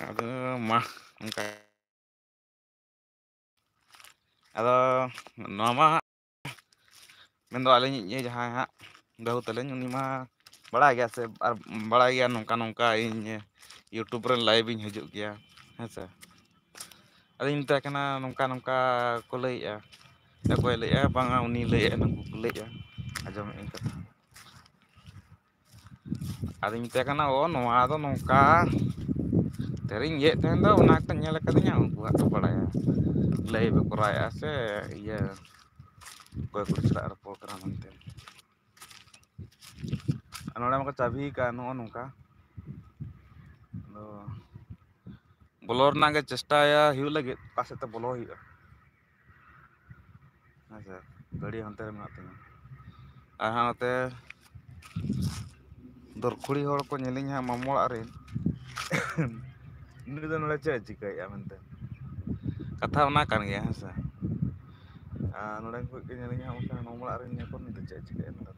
अदो मा उनका अदो नवा मेन दो आलिन ये जहां हा बहु तलेन उनी मा बड़ा गया से बड़ा गया नोका नोका इन यूट्यूब रे लाइव इन हिजुग गया है से अदिन ता कना नोका नोका को लइया कोई लइया बांगा उनी लइया नुकु को लइया आजम इन कथा अदिन ता कना ओ नोआ दो नोका तेरिन ये तहन दो उना का नेल कदिया उनको तो बड़ाया लाइव कराया से ये कोई कुछ रा प्रोग्राम मनते नोड़ा मका चाबी का नो नोका बोलोर ना के चेष्टाया हिउ लगे पासे तो बोलो हिउ अच्छा गाड़ी हंते रे मेना तिना आ हाते दरखुड़ी हड़ को नेलिन हा मामोड़ा रे नुई दो नोड़े चे चिकाया मनते कथा ओना कान गया हसा नोड़े को के नेलिन हा मका मामोड़ा रे ने को नुई दो चे चिकाया नोड़ा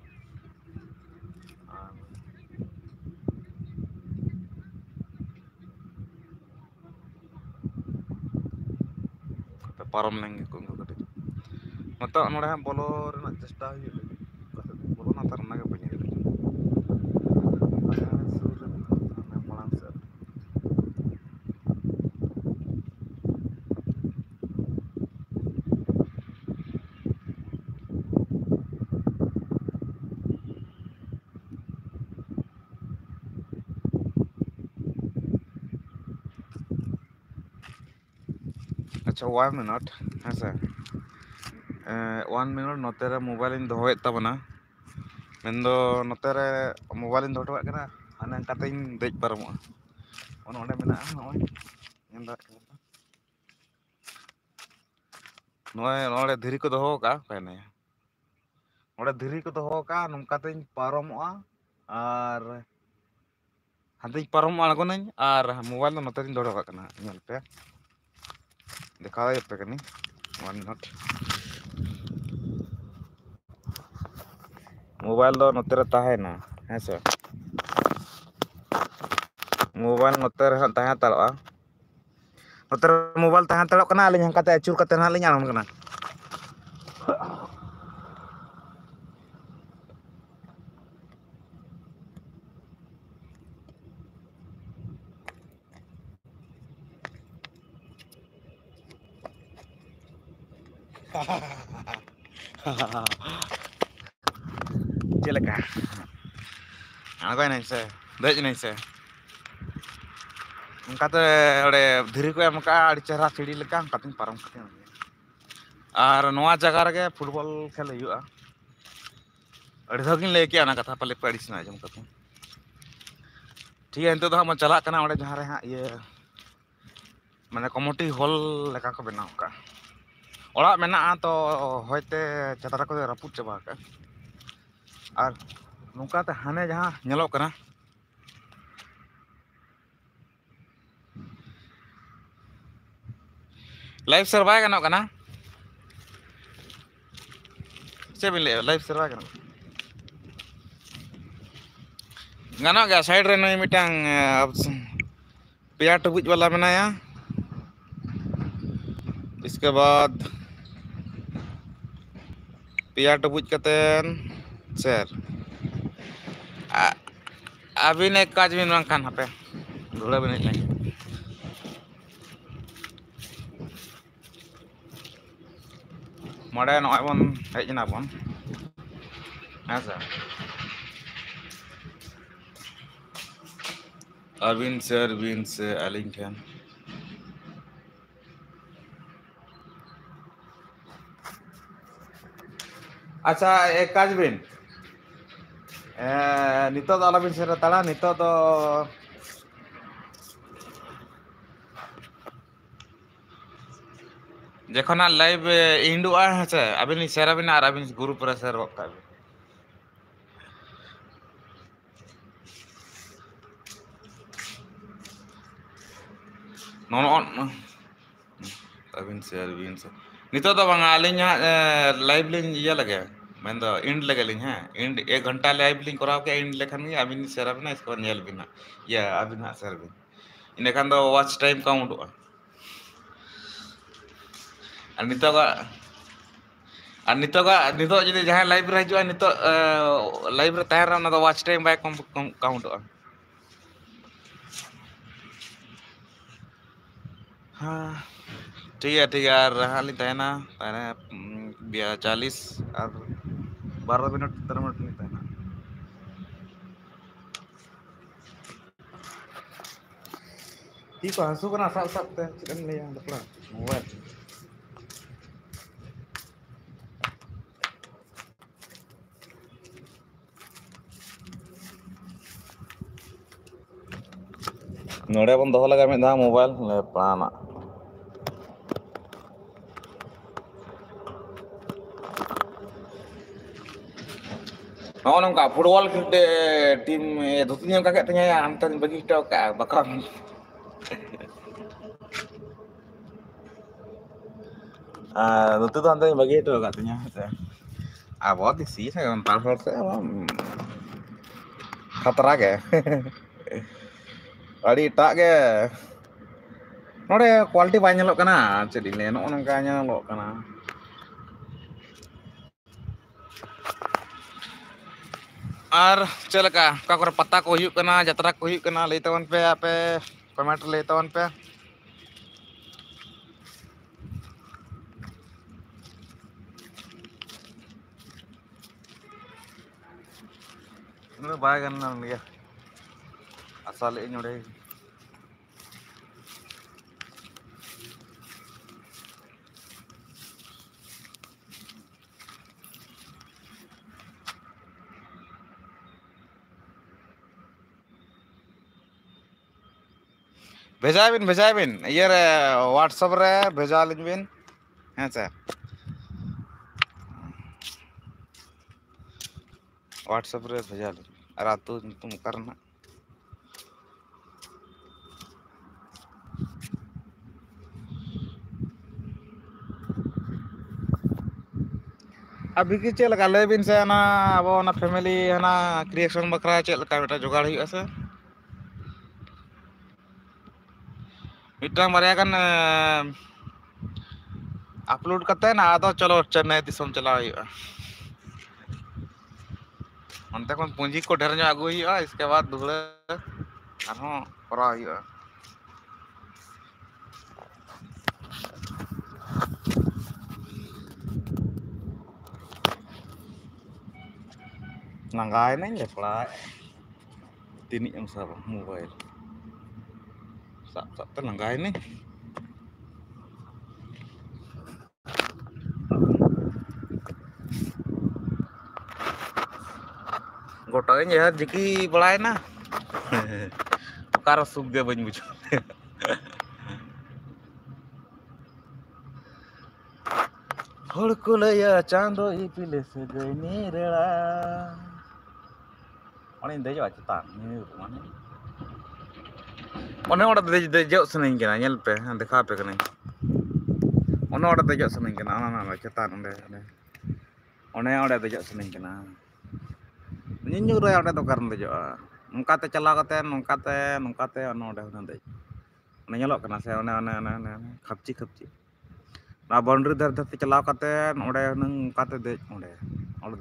पारम लेंगे को कटे मत नोड़े हम बोलो रे चेष्टा हिउ लगे बोलो ना तार ना के बनी अच्छा 1 मिनट है सर 1 मिनट नोते रे मोबाइल इन दोहोयत तबना मेंदो नोते रे मोबाइल इन दोटो कना हाने काते इन देज पारमो ओन ओंडे मेना नोय नेंदा नोय नोडे धीरी को दोहो का पेने ओंडे धीरी को दोहो का नोंकाते इन पारमोआ और हाते इन पारम आगोनाइन और मोबाइल नोते इन दोटो कना नेल पे दिखा दे पे कनी 1 मिनट मोबाइल दो नोते रे ताहे ना है सर मोबाइल नोते रे ताहे तालवा नोते रे मोबाइल ताहे तालो कना आलिन हंकाते अचुर कते ना लिन आम कना चलका Agoy nañ se dej nañ se उनकाते ओडे धीरे को एम का अड़ी चेहरा सीढ़ी लेका उनकाते पारम करते और नोआ जगह रे फुटबॉल खेल हुआ अड़ी धगिन ले के आना कथा पले पड़िस ना जम कते ठीक है इंतो तो हम चला कना ओडे जहां रे हां ये माने कमिटी हॉल लेका को बनाव का ओड़ा मेना तो होयते चतरा को रपुट चबा का और नुकाते हाने जहां नेलो कना लाइव सर्वाई गनो कना से बिन ले लाइव सर्वाई गनो गनो गया साइड रे नई मिटांग पिया टुकुज वाला बनाया इसके बाद पिया टुकुज कतेन सर अभी ने काज बिन बांखान हपे धुड़ा बिन ले मडे नय बन हेजना बन हासा अरविंद से अलिंग ठन अच्छा एक काज बिन नितो तो अलबिन से ताड़ा नितो तो जेखना लाइव इंडुआ है अबिन शेयर अबिन और अबिन ग्रुप रे शेयर वक्त नॉन अबिन से नितो तो बांगा अलिंग लाइव लिंग ये लगे मैं तो इंड लगे लिंग है इंड 1 घंटा लाइव लिंग कराओ के इंड लेखन में अबिन शेयर अबिन इसको नेल बिना या अबिन शेयर बिन इन खान दो वॉच टाइम काउंट नितो जदि जहां लाइव रे हजू नितो लाइव रे तहर ना तो वॉच टाइम बाय काउंट हाँ ठीक है और हाली तहना 40 और 12 मिनट 13 मिनट नहीं तहना ठीक है हंसू कना सब सब ते चिकन ले या दपड़ा मोबाइल नोड़े बन दोह लगा में दा मोबाइल ले पाना नौ नंका फुटबॉल टीम धुती का के तnya अंतन बगी टा का बकम धुती तो अंतन बगी टा का तnya अब बहुत सी है अंतर से खतरा के अड़ी टा के नोड़े क्वालिटी बाय नेलो कना चेदी ले नो नंका नेलो कना और चलका का कर पत्ता को हुई कना जतरा को हुई कना ले तवन पे आपे कमेंट ले तवन पे नोड़े बाय गन्ना लिया asal ini udah भेजा बिन ये रे व्हाट्सएप रे भेजा लिन बिन हैं से व्हाट्सएप रे भेजा लिन रातु तुम करना अभी की चल का ले बिन से ना अब ना फैमिली है ना क्रिएशन बकरा चल का बेटा जुगाड़ हुई से मिटang बारे kan अपलोड करते हैं ना आदो चलो चेन्नई दिसम चला हुआ अंत को पूंजी को ढेर जो आगू हुआ इसके बाद दूसरे अरहों करा हुआ नंगाई नहीं ले पड़ा Tinik yang sabar mobile. Sak telanggai nih. Gotoin ya jeki belai na. Kar suge bañ bujuk. Hol ko laya chando ipile segai ni rela. Oni dejo cetan ni rumane. One ora dejo seneng kena nyel pe dekha pe kena. One ora dejo seneng kena ana cetan onde. One ora dejo seneng kena. Nyunyur ya ora to karan dejo. Nongkate chala kate nongkate ono ode dej. One nyelok kena se one khapchi. Nah boundary dhar te chalaw kate ode nang kate dej onde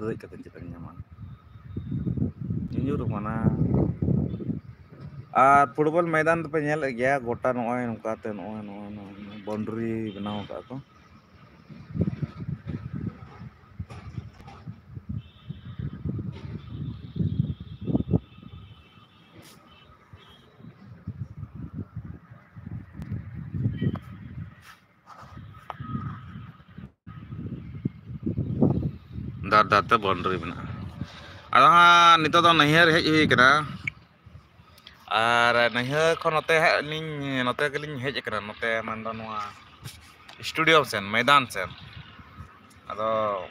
dej kate cetan nyama. Nyunyur mana. Ar football मैदान पे nyel gya gota noy nongkate noy boundary benaw ka ko. Dar te boundary bena. Ado ha nito do nahir hej hi kana. Ar nahir ko note note gelin hej kana note mando noa studio sen मैदान sen. Ado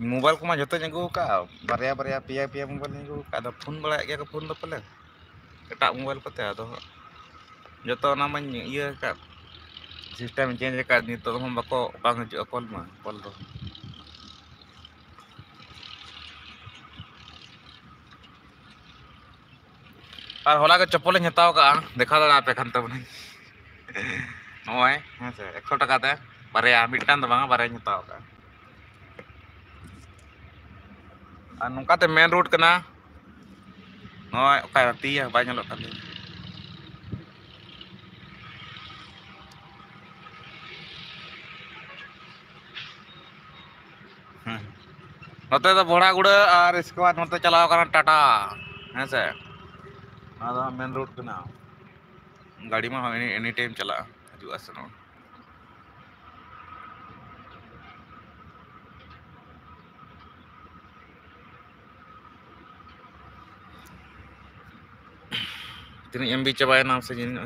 mobile ko ma joto nyagu ka barya pia mobile nyagu ka ado phone bala ge ka phone do pale. Ketak mobile kote ado joto namanya iya ka sistem change ka nito do bako bang haju call do. Ar hola ke चप्पल हताव का देखा दाड़ा पे खान तब नय हेसे 100 टाका ते बारया मिटटान तो बांगा बारया हताव का आ नोंका ते मेन रोड कना नय ओका तीया बाय ñelok kan नोते तो भोड़ा गुड़ा और इसके बाद नोते चलाव करना टाटा हेसे आदा मेन रोड कना गाड़ी में एनी टाइम चला हजुआ सनो तीन एमबी चबायना से जिन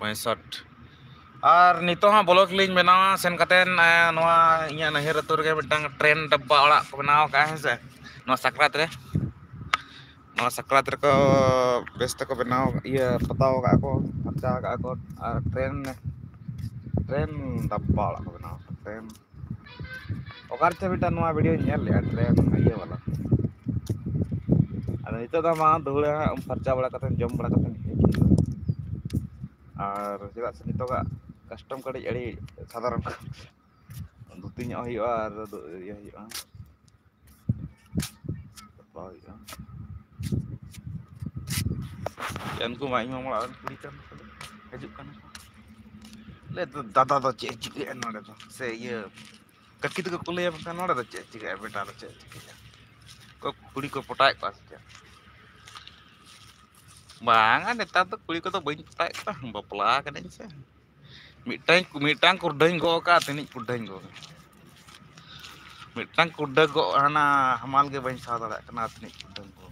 65 और नितो हाँ ब्लॉक लिंक बनावा सेन कतेन नवा इया नहर अतुर के मिटang ट्रेन डब्बा ओड़ा को बनाव का है से नवा sakrat re ko best ko बनाव iya pataw ka ko खर्चा का को ट्रेन डब्बा ओड़ा को बनाव ट्रेन ओकार से बेटा नवा video ñel ya train iya वाला ada itu dah mah dulu ya खर्चा बड़ा कते जम बड़ा कते और चेदा से नितो का कस्टम कड़ी अड़ी साधारण धुती ᱧᱚᱜ हुआ और ये हुआ Yanku mai ngomong kulit kan hajuk kan le दादा तो चे चिके नोडे तो से ये कक्की तो कुले kan नोडे तो चे चिके बेटा तो चे चिके को कुड़ी को पटाय पास क्या bang netar tuh kulit ko to bañ tay ta bapla kan se mitang kurdañ go ka tinik kurdañ go mitang kurda go hana hamal ge bañ sa dara kana tinik kurdañ go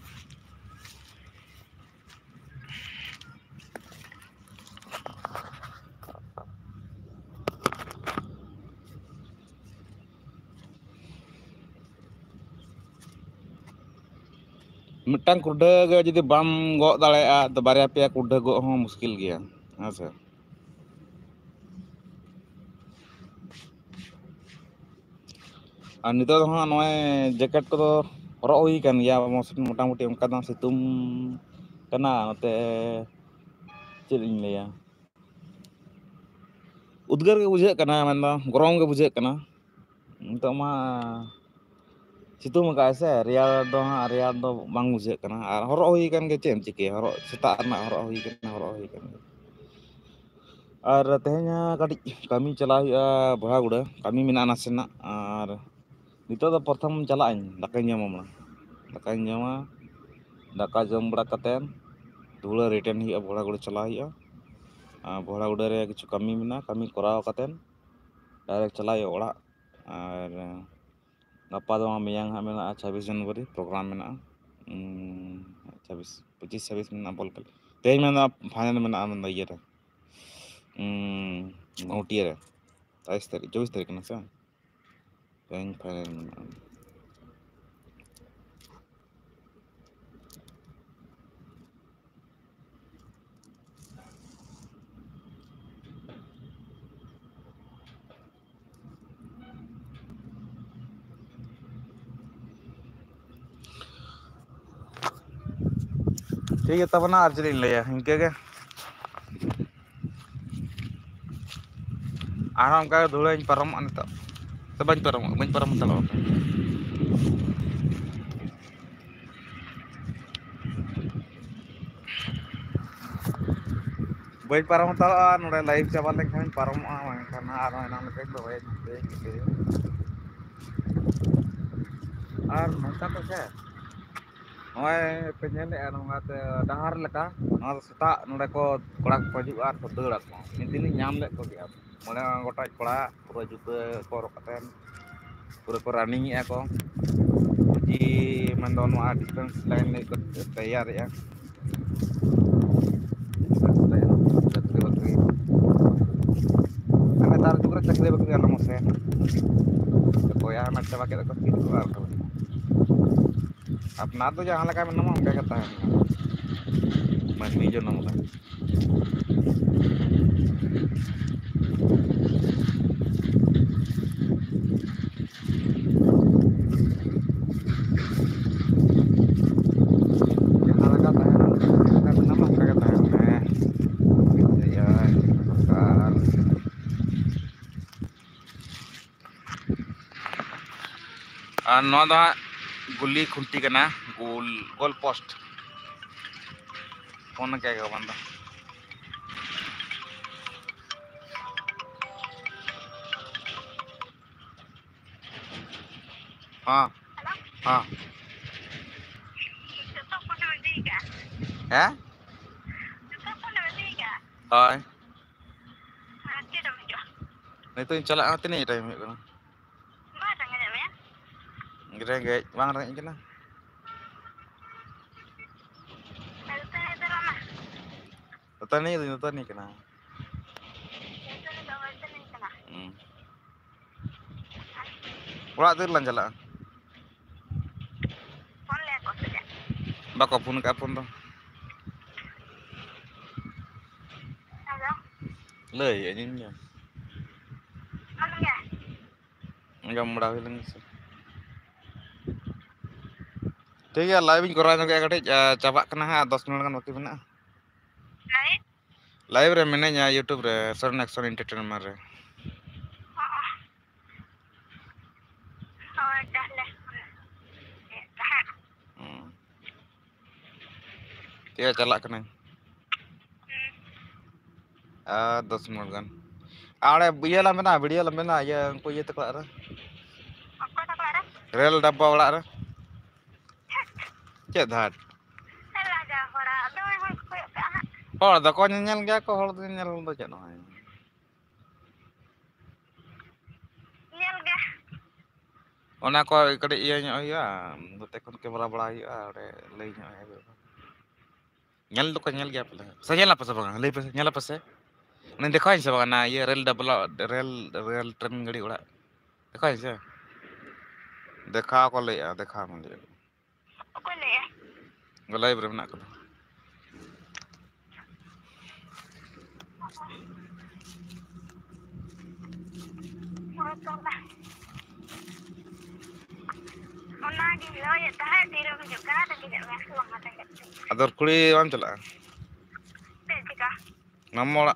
mitang kurda ge jadi bam go dalea to barya pia kurda go ho muskil gea ase আর নিতো हाँ नॉय जैकेट को तो हरक हुई kan ya मोटामुटी उनका तो सितुम कना नते चेद इन लया उद्गार के बुझे कना मेनदो गरम के बुझे कना नितो मा सितुम का से रियाल दो बांग बुझे कना और हरक हुई kan के चेम चिके हरक सेता ना हरक हुई kan और तेहnya कड़ी कमी चला हुआ बड़ा गुड़ा कमी मेना नासेना और नितो तो प्रथम चला दाका ñamam Dakain jama, daka jom bड़ा katen, dula return hiya bora gude chala hiya. Bora gude re kichu kami mena, kami korao katen, direct chala hiya oड़ा. Ar gapa do meyang ha mena 26 Januari program mena. 26 mena bol pel. Tehny mena final mena mena iye re. Ngautia re. 23 tarik, 24 tarik kena sa. Tehny final mena. ठीक है तब ना अर्जुन ले इनके के आराम का धुला इन परम अनता तो बन परम तलो बन परम तलो नोडे लाइव चाबा लेखान परम खाना आरो एना लेके तो होय आर नोंका तो से होय पे नेले नोंगाते डहार लेका नोर सता नोडे को कोड़ा को हिजु आर को दौड़ा को मिदिन नाम ले को गया मोले गोटा कोड़ा पूरा जुते को रकातेन पूरा को रनिंग या को जी मन दोन वा डिफेंस लाइन ले को तैयार या ane tar juga cakri bakri alam se ko ya na chaba ke ko kitu ar ko apna to jahan laka menama onka kata hai manmi jo namu la jahan laka ta hai na menama onka kata hai ya kar no da guli khunti kana goal post kona kya banda हाँ हाँ है हाय नहीं तो चला आते नहीं टाइम है कना गे bang reng kena tani kena Ora tu lan jala bako pun ka pun to lei anjing nya jam bड़ा hilang se ठीक है लाइव इन करा के कटे चाबा कना हा 10 मिनट kan बाकी मेना लाइव रे मेनेnya YouTube रे सर नेक्सन एंटरटेनमेंट रे ठीक है चला कना 10 मिनट gan आड़े बिया ला मेना वीडियो ला मेना ये उनको ये तक रे रेल डब्बा ओड़ा रे चे धाट hor da ko nyel ga ko hor do nyel do चे no ona ko kade iya nya ya bote kon kamera bada ya ore lei nya nyel do ko nyel ga pala sa nyel apa sa bang lei pa nyel apa sa ne dekhain sa bang na ye rel double rel train gadi oड़ा dekhain sa dekha ko lei dekha man le ko lei golai bre na ko ador kuri am chala namola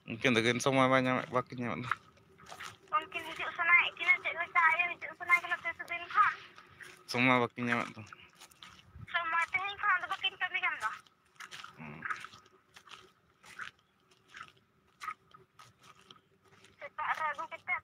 mungkin dengan semua banyak waktunya mungkin hidup sana kena cek leka ya hidup sana kena tersedin kan semua waktunya tuh semua teh kan ada bakin kami kan dah sepak ragu kita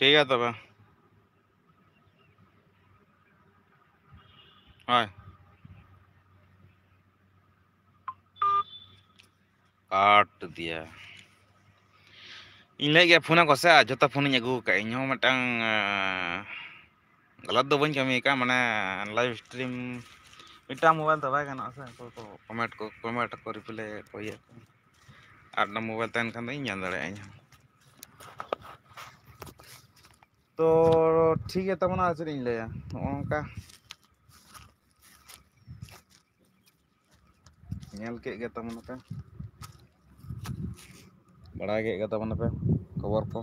ठीक है तब हाय काट दिया इन लगे फोन को से जो फोन अगू का इन मटंग गलत दो बन कमी का माने लाइव स्ट्रीम मिटा मोबाइल दबाई गाना से को कमेंट को रिप्ले को ये आना मोबाइल तन खान इन जान दाड़े तो ठीक है तब ना चल इन लया ओंका नेल के गे तब ना पे बड़ा के तब ना पे खबर को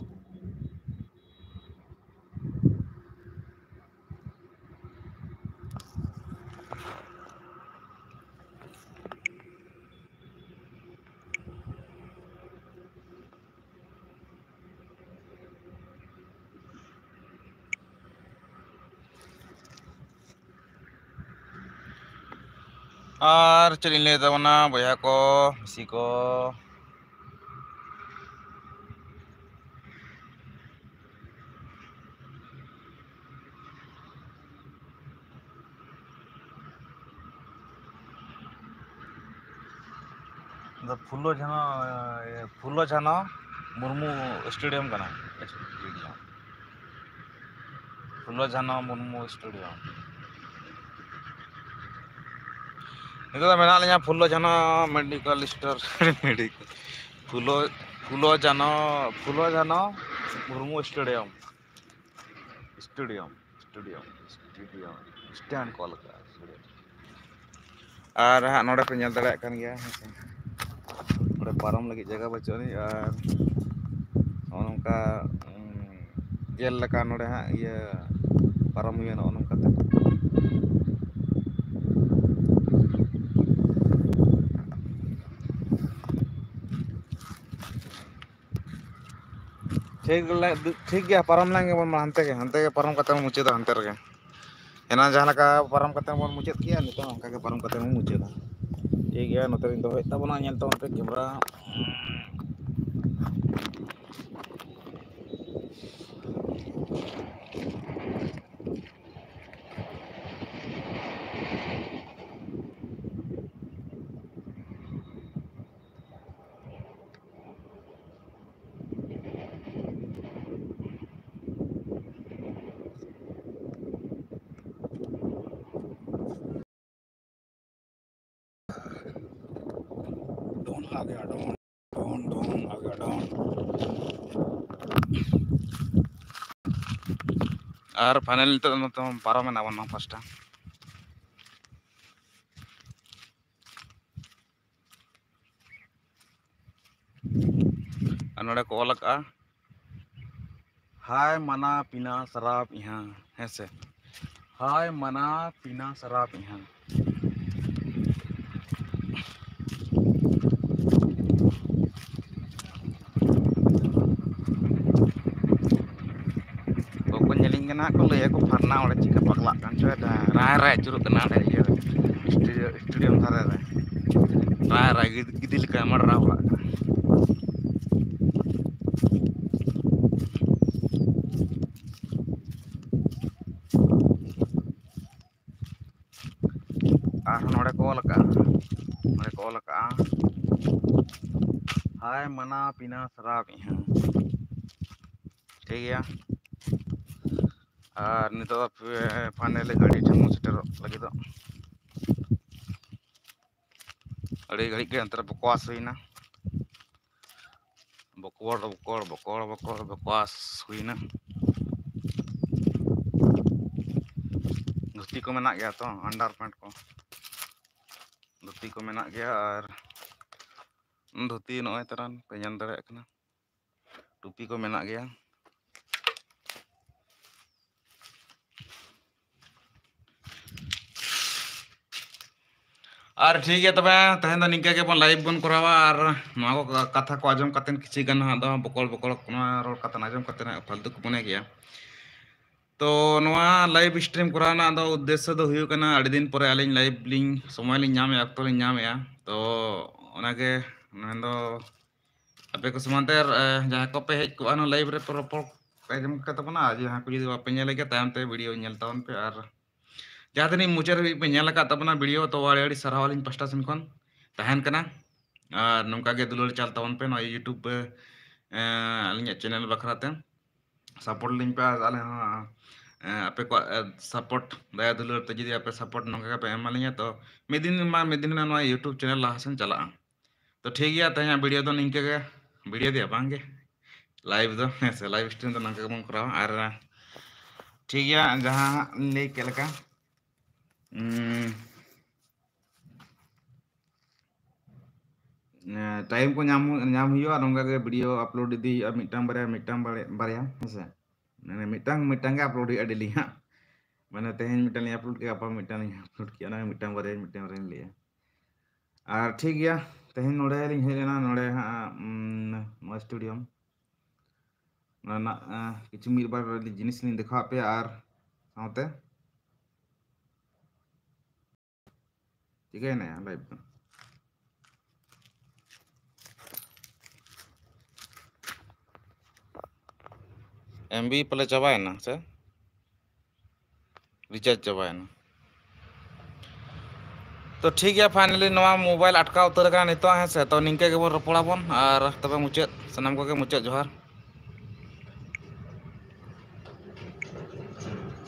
और चलिए ले तबना भैया को इसी को फुलो झाना मुर्मू स्टेडियम का फुलो झाना मुर्मू स्टेडियम नितो मेना लिया फुलो झाना मेडिकल स्टोर मेडिकल फुलो झाना मुर्मू स्टेडियम स्टैंड कॉल और हाँ नोड़े पे ñel दाड़े कान गया नोड़े पारम लगी जगह बचोनी और नोंका जेल लका नोड़े हाँ ये पारम हुई नोंका ठीक गया पारम लेंगे बन हंते के पारम करते मुचाद हंते रगे एना जहाँ लका पारम करते बन मुचाद किया नितो अंका के पारम करते मुचादा ठीक गया नोते इन दोहय ताबना ñel ताबन पे कैमरा आ गया और फाइनल तो पारम ना बन फर्स्ट नोड़े को लगा हाय मना पीना शराब यहाँ है से हाय मना पीना शराब यहाँ को लय को फरना और चिका पगला कान छे राय राय चुरुक कना स्टेडियम धारे रे राय राय गिदिल का मडरा होला नोड़े को लगा हाय मना पीना शराब यहाँ ठीक है और नितो फाइनल गाड़ी ठमो सेटर लगे तो अड़ी घड़ी के अंतर बकवास हुईना बकवास हुईना धोती को मेना गया तो अंडर पैंट को धोती को मेना गया और धोती नॉय तरह पेजन दड़े कना टोपी को मेना गया और ठीक है तबे तहन दो निंका के बन लाइव बन करावा और नवा को कथा को आजम कतेन किछि गन हा दो बकल बकल कोना रोड कतन आजम कतेन फालतू को बने गया तो नवा लाइव स्ट्रीम कराना दो उद्देश्य दो हुयु कना अडी दिन परे आलिन लाइव लिंग समय लिंग नामे अक्तो लिंग नामे तो ओनागे नंदो आपे को समांतर जहां को पे हेज को आनो लाइव रे पर आजम कतबना जहां को जुदी वापे नेले के तायम ते वीडियो नेल तावन पे और जहाँ तनी मुचार पे नेल का तबना वीडियो तो वाड़ी सरावालिन पास्टा सेन खन तहन कना और नौका के दुलर चल तावन पे नॉय यूट्यूब पे अलिन चैनल बखराते सपोर्ट लिंक पे आले आपे को सपोर्ट दया दुलर ते जुदी आपे सपोर्ट नौका पे एमालिन तो मिदिन ना यूट्यूब चैनल लाहसन चला तो ठीक गया तहन वीडियो तो निंके के वीडियो दिया बांगे लाइव दो से लाइव स्ट्रीम तो नंका बन करावा और ठीक गया जहाँ ले के लका टाइम को नाम हुआ नौका के वीडियो अपलोड इदी मिटang बारे हेसे मैंने मिटang अपलोड डेली हाँ मैंने तेहन मिटang अपलोड के apa मिटang अपलोड किया ना मिटang बारे लिया और ठीक गया तेहन नोड़े लिंग हेलेना नोड़े हाँ स्टूडियो ना किछु मिर बार जिनिस लिंग देखा पे और साथे ठीक है ना लाइव एमबी पहले चबाए ना से रिचार्ज चबाए ना तो ठीक है फाइनली नवा मोबाइल अटका उतर का नितो है से तो निंके के बन रपड़ा बन और तबे मुचाद सनाम को के मुचाद जोहार।